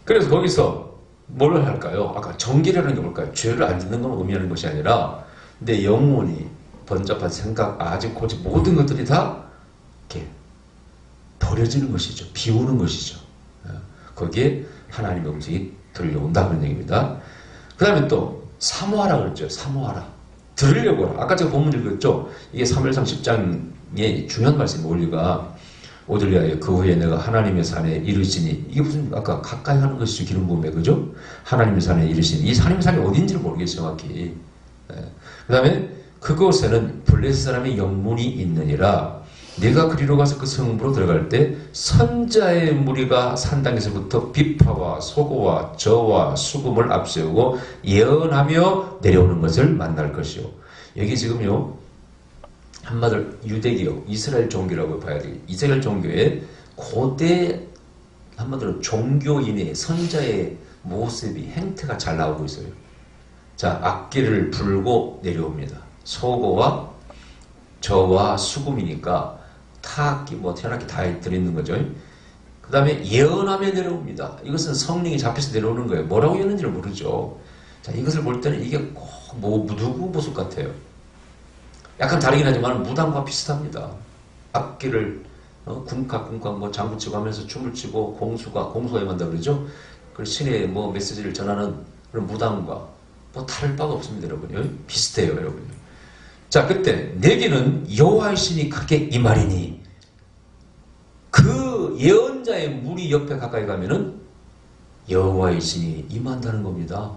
그래서 거기서 뭘 할까요? 아까 정결이라는 게 뭘까요? 죄를 안 짓는 건 의미하는 것이 아니라 내 영혼이 번잡한 생각, 아직 고집 모든 것들이 다 이렇게 버려지는 것이죠. 비우는 것이죠. 거기에 하나님의 음성이 들려온다 그런 얘기입니다. 그 다음에 또 사모하라 그랬죠. 사모하라. 들으려고 하라. 아까 제가 본문 읽었죠. 이게 사무엘상 10장의 중요한 말씀이 우리가 오들리아에 그 후에 내가 하나님의 산에 이르시니 이게 무슨 아까 가까이 하는 것이죠. 기름 부음에 그죠? 하나님의 산에 이르시니 이 하나님의 산이 어딘지를 모르겠어요. 정확히. 그 다음에 그곳에는 블레셋 사람의 영문이 있느니라. 네가 그리로 가서 그 성읍으로 들어갈 때 선자의 무리가 산당에서부터 비파와 소고와 저와 수금을 앞세우고 예언하며 내려오는 것을 만날 것이요. 여기 지금요 한마디로 유대교, 이스라엘 종교라고 봐야 돼요. 이스라엘 종교의 고대 한마디로 종교인의 선자의 모습이 행태가 잘 나오고 있어요. 자, 악기를 불고 내려옵니다. 소고와 저와 수금이니까 타악기, 뭐 태어나기 다 들어있는 거죠. 그 다음에 예언하며 내려옵니다. 이것은 성령이 잡혀서 내려오는 거예요. 뭐라고 예언했는지를 모르죠. 자, 이것을 볼 때는 이게 꼭 누구 모습 같아요. 약간 다르긴 하지만 무당과 비슷합니다. 악기를 쿵깍 뭐 장구치고 하면서 춤을 추고 공수가 예만다 그러죠. 그 신의 뭐 메시지를 전하는 그런 무당과 뭐 다를 바가 없습니다, 여러분. 비슷해요, 여러분. 자, 그때 내게는 여호와의 신이 크게 임하리니 그 예언자의 무리 옆에 가까이 가면은 여호와의 신이 임한다는 겁니다.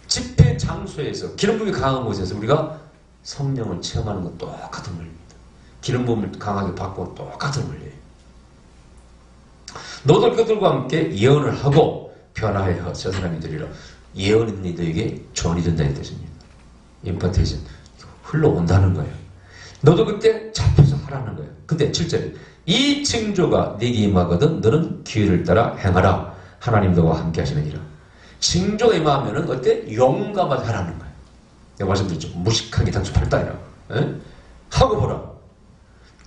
집회 장소에서 기름 부음이 강한 곳에서 우리가 성령을 체험하는 건 똑같은 원리입니다. 기름 부음을 강하게 받고 똑같은 원리예요. 너들 그들과 함께 예언을 하고 변화하여 저 사람이 되리라. 예언은 너에게 전이 된다는 뜻입니다. 임파테이션 흘러온다는 거예요. 너도 그때 잡혀서 하라는 거예요. 근데 7절에 이 징조가 네게 임하거든 너는 기회를 따라 행하라. 하나님 너와 함께 하시느니라. 징조가 임하면은 어때? 용감하게 하라는 거예요. 내가 말씀드렸죠. 무식하게 당초 팔단이라고. 하고 보라.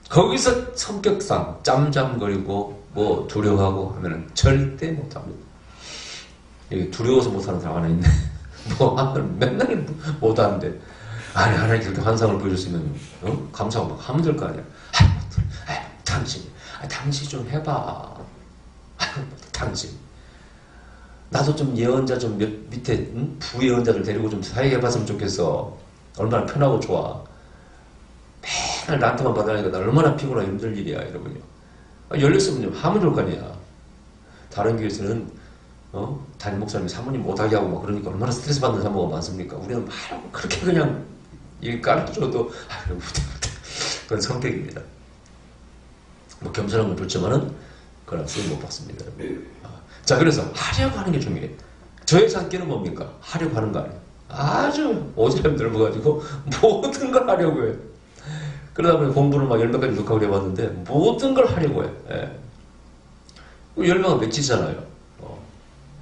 거기서 성격상 짬짬거리고 뭐 두려워하고 하면은 절대 못합니다. 여기 두려워서 못하는 사람 하나 있네. 뭐 하면 맨날 못하는데 아니 하나님 그렇게 환상을 보여줬으면 감사하고 막 하면 될 거 아니야. 당신 좀 해봐. 당신 나도 좀 예언자 좀 밑에 부예언자들 데리고 좀 사역해봤으면 좋겠어. 얼마나 편하고 좋아. 맨날 나한테만 받아니까 나 얼마나 피곤하고 힘들 일이야 여러분요. 열렸으면 좀 하면 좋을 거 아니야. 다른 교회에서는 담임 목사님이 사모님 못하게 하고 막 그러니까 얼마나 스트레스 받는 사모가 많습니까? 우리는 막 그렇게 그냥 일 가르쳐줘도 그건 성격입니다. 뭐 겸손한 건 좋지만은 그런 쓰임 못 받습니다. 자, 그래서 하려고 하는 게 중요해요. 저의 산기는 뭡니까? 하려고 하는 거 아니에요. 아주 오지랖 넓어가지고 모든 걸 하려고 해요. 그러다 보니 공부를 막 10명까지 독학을 해봤는데 모든 걸 하려고 해요. 예. 10명은 맺히잖아요.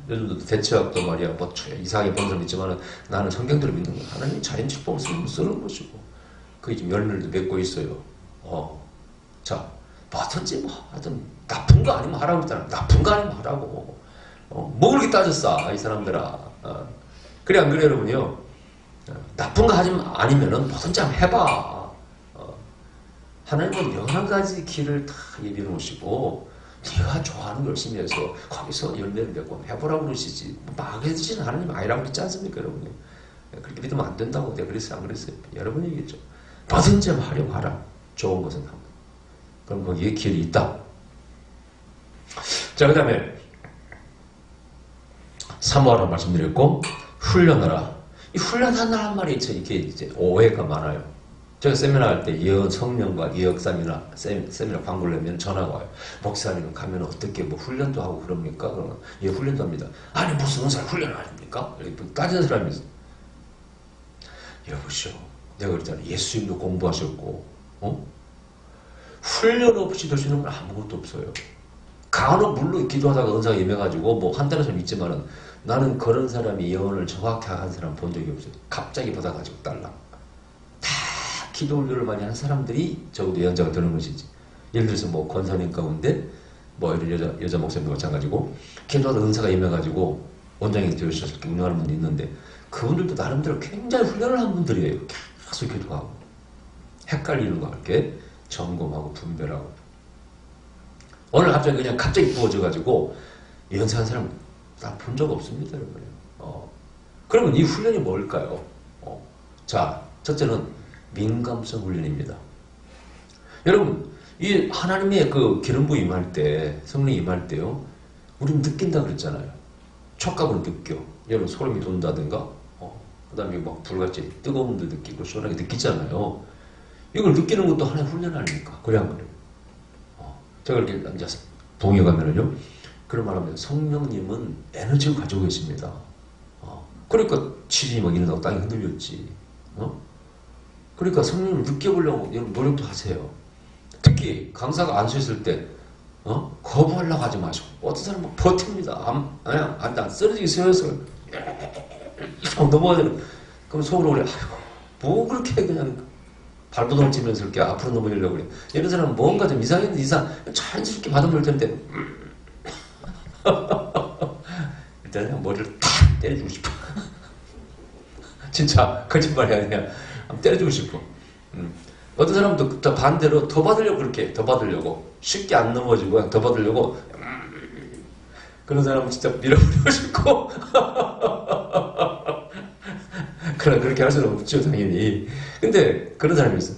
요즘도 대체학도 말이야 뭐 이상하게 보는 사람 있지만 나는 성경대로 믿는 거야. 하나님 자연축복을 쓰는 것이고 그게 지금 열매를 맺고 있어요. 자, 뭐든지 뭐 하여튼 나쁜 거 아니면 하라고 했잖아. 나쁜 거 아니면 하라고. 뭐 그렇게 따졌어 이 사람들아. 그래 안 그래 여러분요? 나쁜 거 하지 아니면은 뭐든지 한번 해봐. 하나님은 여러 가지 길을 다 예비해 놓으시고 네가 좋아하는 걸 열심히 해서 거기서 열매를 맺고 해보라고 그러시지 막 해주시는 하나님 아니라고 믿지 않습니까 여러분요? 그렇게 믿으면 안 된다고 내가 그랬어요 안 그랬어요? 여러분이 얘기했죠. 뭐든지 하려고 하라. 좋은 것은 합니다. 그럼 거기에 길이 있다. 자, 그 다음에 사모하라고 말씀드렸고 훈련하라. 이 훈련한다는 말이 이렇게 이제 오해가 많아요. 제가 세미나 할 때 예언 성령과 예역 세미나 광고를 내면 전화가 와요. 목사님은 가면 어떻게 뭐 훈련도 하고 그럽니까? 그러면 예 훈련도 합니다. 아니 무슨 은사를 훈련을 하십니까? 이렇게 따지는 사람이 있어요. 여보시오. 내가 그랬잖아. 예수님도 공부하셨고 훈련 없이 될 수 있는 건 아무것도 없어요. 간혹 물론 기도하다가 은사가 임해가지고 뭐 한다는 사람이 있지만은 나는 그런 사람이 예언을 정확히 한 사람 본 적이 없어요. 갑자기 받아가지고 달라. 다 기도 훈련을 많이 하는 사람들이 적어도 예언자가 되는 것이지. 예를 들어서 뭐 권사님 가운데 뭐 이런 여자 목사님도 마찬가지고 기도하다 은사가 임해가지고 원장이 되어주셔서 이렇게 운영하는 분도 있는데 그분들도 나름대로 굉장히 훈련을 한 분들이에요. 계속 기도하고 헷갈리는 거 이렇게 점검하고 분별하고. 오늘 갑자기 부어져가지고 연사한 사람 딱 본 적 없습니다, 여러분. 그러면 이 훈련이 뭘까요? 자, 첫째는 민감성 훈련입니다. 여러분, 이 하나님의 그 기름 부음 임할 때, 성령 임할 때요, 우리는 느낀다 그랬잖아요. 촉각으로 느껴. 여러분, 소름이 돋는다든가, 그 다음에 막 불같이 뜨거운 데 느끼고 시원하게 느끼잖아요. 이걸 느끼는 것도 하나의 훈련 아닙니까? 그래 안 그래요? 제가 이렇게 앉아서 동에 가면은요, 그런 말 하면 성령님은 에너지를 가지고 계십니다. 그러니까 지진이 막 일어나고 땅이 흔들렸지. 그러니까 성령님을 느껴보려고 여러분 노력도 하세요. 특히 강사가 안 서 있을 때, 거부하려고 하지 마시고. 어떤 사람은 막 버팁니다. 안 쓰러지게 세워서 이상 넘어가야 되는. 그럼 속으로 그래, 아이고, 뭐 그렇게 그냥 발버둥을 치면서 이렇게 앞으로 넘어지려고 그래. 이런 사람은 뭔가 좀 이상했는데 자연스럽게 받아볼 텐데. 일단 그냥 머리를 탁 때려주고 싶어. 진짜 거짓말이 아니야. 때려주고 싶어. 어떤 사람도 반대로 더 받으려고 그렇게 더 받으려고 쉽게 안 넘어지고 그냥 더 받으려고 그런 사람은 진짜 밀어버리고 싶고. 그러나 그렇게 할 수는 없죠 당연히. 근데 그런 사람이 있어.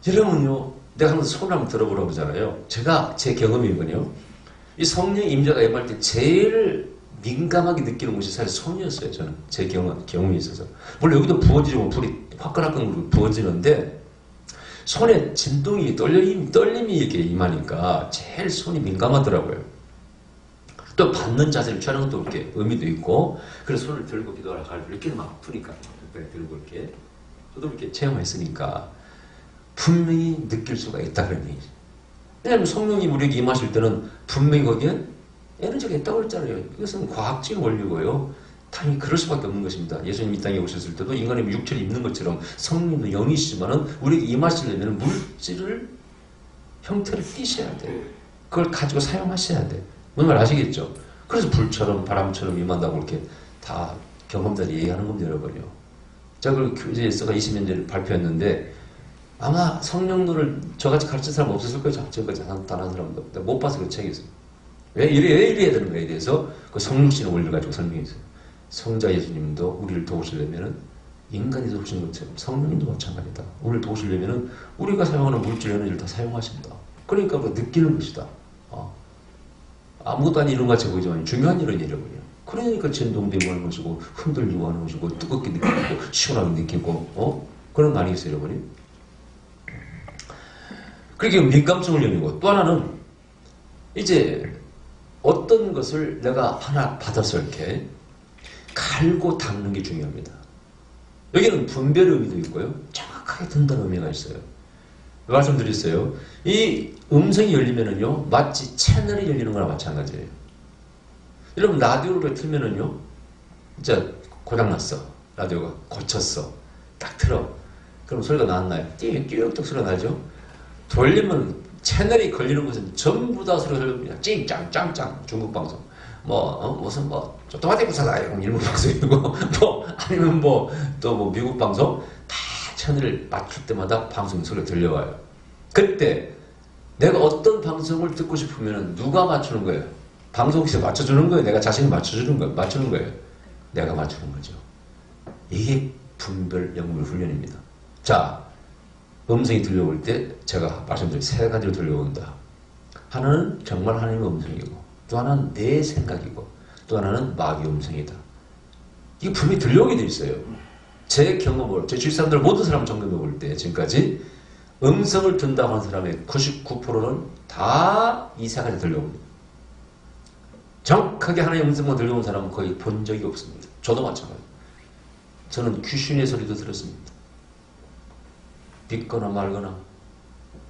여러분요, 내가 항상 손을 한번 들어보라고 하잖아요. 제 경험이거든요. 이 성령 임재가 임할 때 제일 민감하게 느끼는 곳이 사실 손이었어요. 저는 제 경험이 있어서. 물론 여기도 부어지고 불이 화끈화끈 부어지는데 손에 진동이 떨림이 이렇게 임하니까 제일 손이 민감하더라고요. 또 받는 자세를 취하는 것도 이렇게 의미도 있고. 그래서 손을 들고 기도하라 이렇게 막 아프니까 들고 이렇게 저도 이렇게 체험했으니까 분명히 느낄 수가 있다 그런 얘기죠. 왜냐하면 성령이 우리에게 임하실 때는 분명히 거기에 에너지가 있다고 했잖아요. 이것은 과학적인 원리고요. 당연히 그럴 수밖에 없는 것입니다. 예수님 이 땅에 오셨을 때도 인간의 육체를 입는 것처럼 성령도 영이시지만은 우리에게 임하시려면 물질을 형태를 띠셔야 돼요. 그걸 가지고 사용하셔야 돼요. 뭔 말 아시겠죠? 그래서 불처럼 바람처럼 임한다고 이렇게 다 경험자들이 얘기하는 겁니다, 여러분요. 제가 그걸 교재에서가 20년 전에 발표했는데 아마 성령론을 저같이 가르친 사람 없었을 거죠. 지금까지 단 한 사람도 못 봐서 그 책이 있어요. 왜 이래야 되는 거에 대해서 그 성령신의 원리를 가지고 설명했어요. 성자 예수님도 우리를 도우시려면은 인간이 도우시는 것처럼 성령님도 마찬가지다. 우리를 도우시려면은 우리가 사용하는 물질 에너지를 다 사용하신다. 그러니까 그 느끼는 것이다. 아무것도 아닌 이런 같이 보이지만 중요한 일은 이러거든요. 그러니까 진동되고 하는 것이고 흔들리고 하는 것이고 뜨겁게 느끼고 시원하게 느끼고 그런 거 아니겠어요, 여러분이? 그렇게 민감성을 열리고 또 하나는 이제 어떤 것을 내가 하나 받아서 이렇게 갈고 닦는 게 중요합니다. 여기는 분별 의미도 있고요. 정확하게 든다는 의미가 있어요. 말씀드렸어요. 이 음성이 열리면은요, 마치 채널이 열리는 거나 마찬가지예요. 여러분, 라디오를 틀면은요, 진짜 고장났어. 라디오가 고쳤어. 딱 틀어. 그럼 소리가 나왔나요? 띠익띠익 소리가 나죠? 돌리면 채널이 걸리는 것은 전부 다 소리가 들립니다. 찡짱짱짱 중국 방송. 무슨 조토마티 부사다 이런 일본 방송이고 아니면 또 미국 방송 다 채널을 맞출 때마다 방송 소리가 들려와요. 그때 내가 어떤 방송을 듣고 싶으면 누가 맞추는 거예요? 방송국에서 맞춰주는 거예요? 내가 자신이 맞춰주는 거예요? 맞추는 거예요? 내가 맞추는 거죠. 이게 분별 영물 훈련입니다. 자, 음성이 들려올 때 제가 말씀드린 세 가지로 들려온다. 하나는 정말 하나님의 음성이고 또 하나는 내 생각이고 또 하나는 마귀 음성이다. 이게 분명히 들려오게 돼 있어요. 제 경험을, 제 주위 사람들 모든 사람 점검해 볼 때 지금까지 음성을 든다고 하는 사람의 99%는 다 이 세 가지 들려옵니다. 정확하게 하나님의 음성만 들려온 사람은 거의 본 적이 없습니다. 저도 마찬가지예요. 저는 귀신의 소리도 들었습니다. 믿거나 말거나.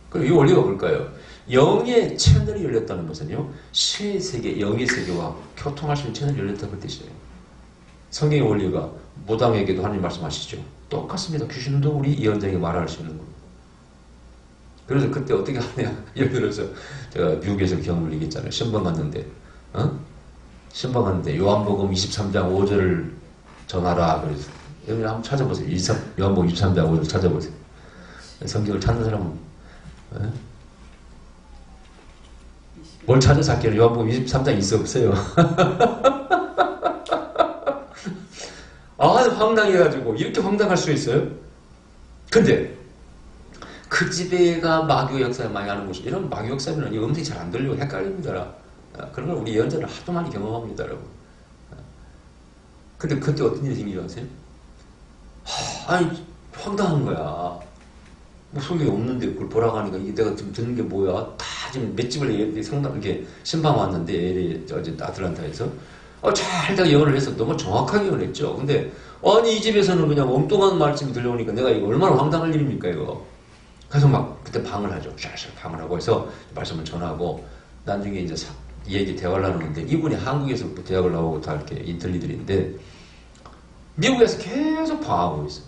그럼 이 원리가 뭘까요? 영의 채널이 열렸다는 것은요, 신의 세계, 영의 세계와 교통할 수 있는 채널이 열렸다는 뜻이에요. 성경의 원리가 무당에게도 하나님 말씀하시죠. 똑같습니다. 귀신도 우리 예언자에게 말할 수 있는 겁니다. 그래서 그때 어떻게 하냐. 예를 들어서 제가 미국에서 경험을 얘기했잖아요. 신방 갔는데, 신방 갔는데 요한복음 23장 5절을 전하라. 그래서 여러분 한번 찾아보세요. 요한복음 23장 5절 찾아보세요. 성경을 찾는 사람은 뭘 찾아서 할게요. 요한복음 23장 있어 없어요. 황당해가지고 이렇게 황당할 수 있어요? 근데 그 집에가 마귀 역사를 많이 하는 곳이 이런 마귀 역사면 이 음성이 잘 안 들리고 헷갈립니다. 그런 걸 우리 예언자는 하도 많이 경험합니다, 여러분. 근데 그때 어떤 일이 생기지 아세요? 황당한 거야. 뭐 소리가 없는데 그걸 보라고 하니까 이게 내가 지금 듣는 게 뭐야? 다 지금 몇 집을 상담 이렇게 신방 왔는데 어제 아틀란타에서 잘 내가 예언을 해서 너무 정확하게 예언했죠. 근데 이 집에서는 그냥 엉뚱한 말씀이 들려오니까 내가 이거 얼마나 황당할 일입니까 이거. 그래서 막 그때 방을 하죠. 샤샤 방을 하고 해서 말씀을 전하고 나중에 이제 얘기 대화를 나누는데 이분이 한국에서 대학을 나오고 다 이렇게 인텔리들인데 미국에서 계속 방하고 있어요.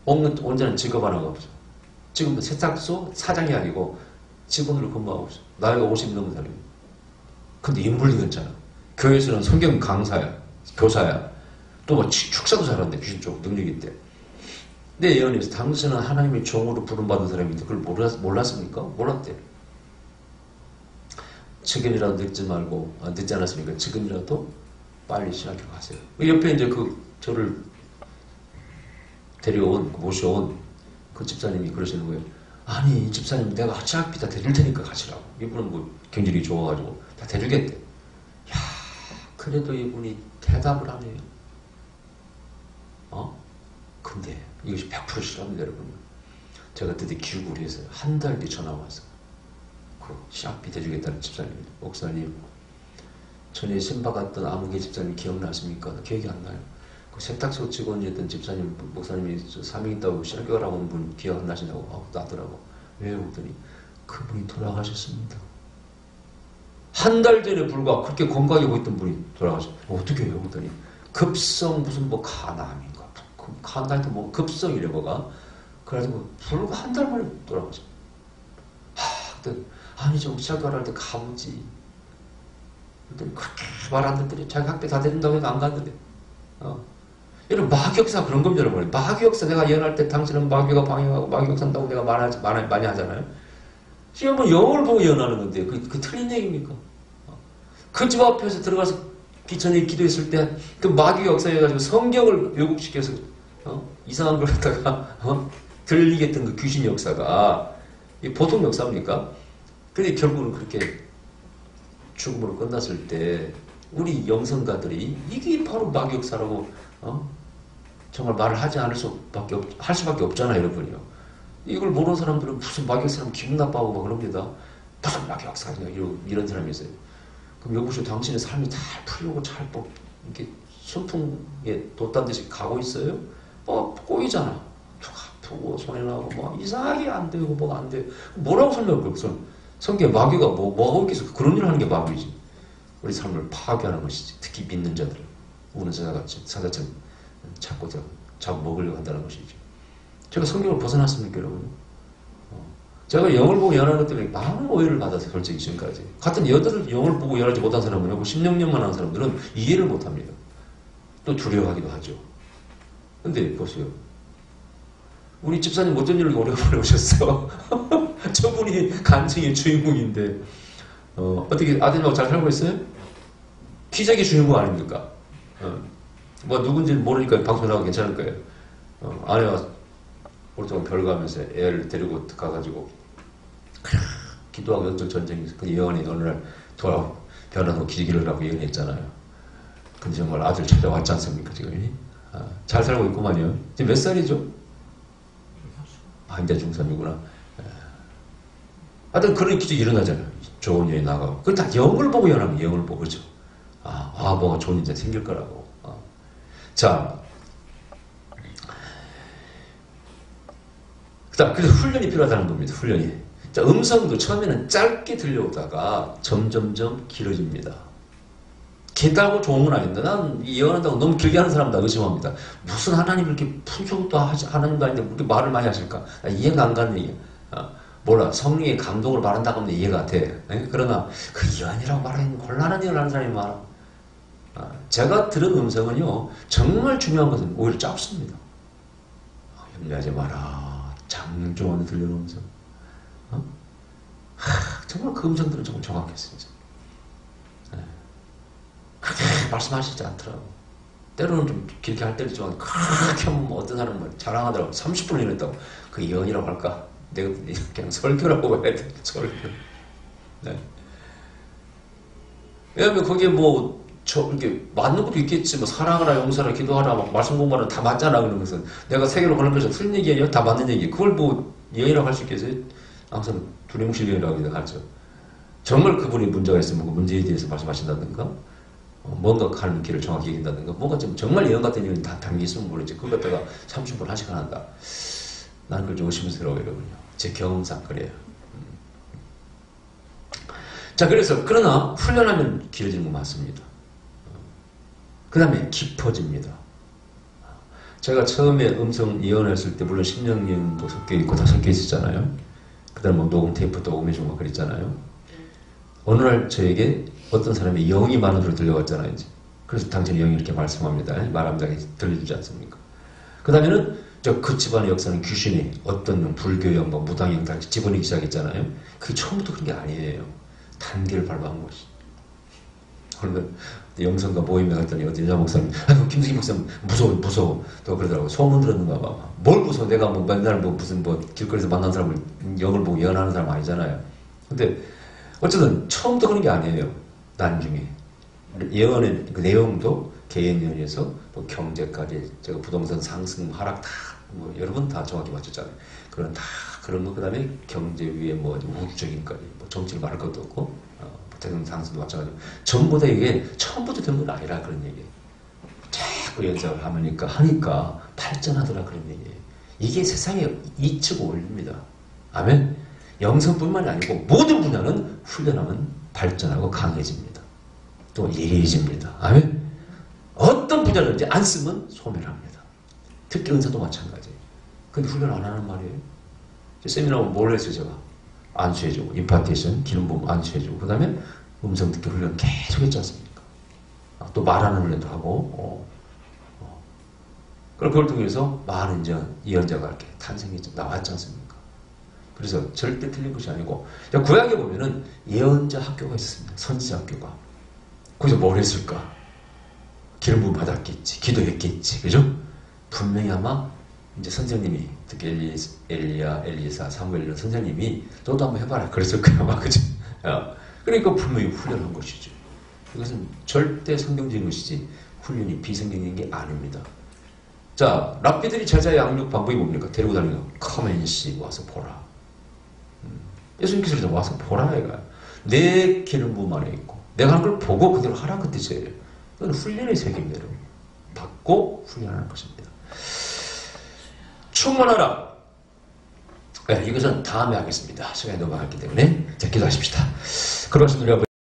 온전한 직업 하나가 없어. 지금도 세탁소 사장이 아니고 직원으로 근무하고 있어. 나이가 50 넘은 사람이. 근데 인물이 괜찮아. 교회에서는 성경 강사야, 교사야. 또 뭐 축사도 잘하는데 귀신 쪽 능력이 있대. 내 예언에서 당신은 하나님의 종으로 부름받은 사람인데 그걸 몰랐습니까? 몰랐대. 지금이라도 늦지 말고 늦지 않았습니까? 지금이라도 빨리 신학교 가세요. 옆에 이제 저를 모셔온 그 집사님이 그러시는 거예요. 아니 집사님 내가 어차피 다 대줄 테니까 가시라고. 이분은 뭐 경질이 좋아가지고 다 대주겠대. 야 그래도 이분이 대답을 하네요. 근데 이것이 100% 싫어합니다, 여러분. 제가 그때 기구를 해서 한 달 뒤에 전화가 왔어요. 그 시합비 대주겠다는 집사님입니다. 목사님, 전에 신바 갔던 아무개 집사님 기억나십니까? 기억이 안 나요. 그 세탁소 직원이었던 집사님, 목사님이 사명 있다고 신학교라고 온 분 기억 안 나시냐고 나더라고. 왜? 그랬더니 그분이 돌아가셨습니다. 한 달 전에 불과 그렇게 건강하게 보였던 분이 돌아가셨어요. 어떻게 해요? 그랬더니 급성 무슨 뭐 간암인가. 간암도 뭐 급성이래 뭐가. 그래가지고 불과 한 달 만에 돌아가셨어요. 아니 좀 시작을 할 때 가보지. 그랬더니 그렇게 말 안 듣더니 자기 학교 다 된다고 해도 안 갔는데. 이런 마귀역사 그런 겁니다, 여러분. 마귀역사 내가 예언할 때 당신은 마귀가 방해하고 마귀역사한다고 내가 많이 하잖아요. 지금 뭐 영을 보고 예언하는 건데 그 틀린 얘기입니까? 그 집 앞에서 들어가서 기천에 기도했을 때 그 마귀 역사해가지고 성경을 왜곡시켜서 이상한 걸 갖다가 들리게 했던 그 귀신 역사가 보통 역사입니까? 근데 결국은 그렇게 죽음으로 끝났을 때 우리 영성가들이 이게 바로 마귀 역사라고 정말 말을 하지 할 수밖에 없잖아요, 여러분이요. 이걸 모르는 사람들은 무슨 마귀 역사라면 기분 나빠하고 막 그럽니다. 무슨 마귀 역사냐 이런 사람이 있어요. 그럼 여보시오, 당신의 삶이 잘 풀리고 잘 이렇게 순풍에 돛단 듯이 가고 있어요? 뭐 꼬이잖아. 아프고 손해 나고 뭐 이상하게 안 되고 뭐가 안 돼. 뭐라고 설명할 거야? 무슨 성경에 마귀가 뭐 하고 있겠어? 그런 일을 하는 게 마귀지. 우리 삶을 파괴하는 것이지. 특히 믿는 자들을 우는 사자같이 사자처럼 자꾸 먹으려고 한다는 것이죠. 제가 성경을 벗어났습니까, 여러분? 제가 영을 보고 연하는 것 때문에 많은 오해를 받아서 솔직히 지금까지. 같은 영을 보고 연하지 못한 사람은 16년만 한 사람들은 이해를 못합니다. 또 두려워하기도 하죠. 근데 보세요. 우리 집사님 어쩐 일을 오래오래 오셨어. 저분이 간증의 주인공인데 어떻게 아드님하고 잘 살고 있어요? 기적의 주인공 아닙니까? 뭐 누군지 모르니까 방송 나가도 괜찮을 거예요. 아내가 오랫동안 별가면서 애를 데리고 가가지고 기도하고 영적 전쟁이 있어. 근데 예언이 어느 날 변화하고 기기를 하고 예언했잖아요. 근데 정말 아들 찾아왔지 않습니까 지금? 잘 살고 있구만요. 지금 몇 살이죠? 이제 중3이구나. 하여튼 그런 기적이 일어나잖아요. 좋은 여인 나가고. 그걸 다 영을 보고 예언하면 영을 보고 그렇죠. 뭐가 좋은 일이 생길 거라고. 자, 그래서 훈련이 필요하다는 겁니다. 훈련이. 자, 음성도 처음에는 짧게 들려오다가 점점점 길어집니다. 길다고 좋은 건 아닌데 난 예언한다고 너무 길게 하는 사람 다 의심합니다. 무슨 하나님 이렇게 푼수도 하나님도 아닌데 그렇게 말을 많이 하실까? 이해가 안 가는 얘기야. 몰라. 성령의 감동으로 말한다고 하면 이해가 돼. 그러나 그 예언이라고 말하는 곤란한 예언을 하는 사람이 많아. 제가 들은 음성은요, 정말 중요한 것은 오히려 짧습니다. 염려하지 마라. 장조원에 들려오는 음성. 정말 그 음성들은 조금 정확했습니다. 그렇게 말씀하시지 않더라고. 때로는 좀 길게 할 때도 있지만, 그렇게 하면 어떤 사람은 자랑하더라고. 30분을 이랬다고. 그 예언이라고 할까? 내가 그냥 설교라고 해야 돼. 설교. 네. 왜냐면 거기에 이렇게 맞는 것도 있겠지. 사랑하라, 용서하라, 기도하라, 말씀 공부하라 다 맞잖아. 그런 것은. 내가 세계로 그런 것이 틀린 얘기예요? 다 맞는 얘기. 그걸 예언이라고 할 수 있겠어요? 항상 두려움실 예언이라고 하죠. 정말 그분이 문제가 있으면 그 문제에 대해서 말씀하신다든가, 뭔가 가는 길을 정확히 얘기한다든가, 뭔가 좀 정말 예언 같은 일은 다 담겨 있으면 모르지. 그걸 갖다가 30분, 1시간 한다. 나는 그걸 좀 의심스러워요. 제 경험상 그래요. 자, 그러나 훈련하면 길어지는 건 맞습니다. 그 다음에 깊어집니다. 제가 처음에 음성 예언했을 때 물론 심령님도 섞여 있고 다 섞여 있었잖아요. 그 다음에 녹음 테이프도 오메주고 막 그랬잖아요. 어느 날 저에게 어떤 사람이 영이 만으로 들려왔잖아요. 이제. 그래서 당신이 영이 이렇게 말씀합니다. 말합니다. 들려주지 않습니까? 그 다음에는 그 집안의 역사는 귀신이 어떤 불교영, 무당영 다 집어넣기 시작했잖아요. 그게 처음부터 그런 게 아니에요. 단계를 밟아온 것이. 오늘 영성가 모임에 갔더니 어떤 여자 목사님, 김승희 목사님 무서워. 또 그러더라고. 소문 들었는가 봐. 뭘 무서워? 내가 맨날 무슨 길거리에서 만난 사람을 영을 보고 예언하는 사람 아니잖아요. 근데 어쨌든 처음부터 그런 게 아니에요. 나중에 예언의 그 내용도 개인 예언에서 경제까지 제가 부동산 상승 하락 다 여러분 다 정확히 맞췄잖아요. 그런 다 그런 거 그다음에 경제 위에 우주적인까지 정치를 말할 것도 없고 대통령 상승도 마찬가지고 전부 다 이게 처음부터 된 건 아니라 그런 얘기예요. 연습을 하니까 발전하더라 그런 얘기예요. 이게 세상에 이치고 올립니다. 아멘. 영성뿐만이 아니고 모든 분야는 훈련하면 발전하고 강해집니다. 또 예리해집니다. 아멘. 어떤 분야든지 안 쓰면 소멸합니다. 특히 은사도 마찬가지예요. 근데 훈련 안 하는 말이에요. 세미나 뭘 했어요, 제가? 안수해주고, 임파테이션, 기름 부음 안수해주고, 그 다음에 음성 듣기 훈련 계속 했지 않습니까? 또 말하는 훈련도 하고, 그걸 통해서 많은 예언자가 이렇게 탄생했죠. 나왔지 않습니까? 그래서 절대 틀린 것이 아니고, 구약에 보면은 예언자 학교가 있었습니다. 선지자 학교가. 거기서 뭘 했을까? 기름 부음 받았겠지. 기도했겠지. 그죠? 분명히 아마 이제 선생님이, 특히 엘리야, 엘리사, 사무엘 이런 선생님이 너도 한번 해봐라. 그랬을 거야. 아마. 그죠? 그러니까 분명히 훈련한 것이죠. 이것은 절대 성경적인 것이지 훈련이 비성경적인 게 아닙니다. 자, 랍비들이 제자 양육 방법이 뭡니까? 데리고 다니는 거. Come and see. 와서 보라. 예수님께서 와서 보라. 이거야. 내 기름 부음 안에 있고 내가 하는 걸 보고 그대로 하라. 그 뜻이에요. 이건 훈련의 세계입니다. 받고 훈련하는 것입니다. 충만하라. 네, 이것은 다음에 하겠습니다. 시간이 너무 많기 때문에. 자, 기도하십시다. 그러신 우리 아버지.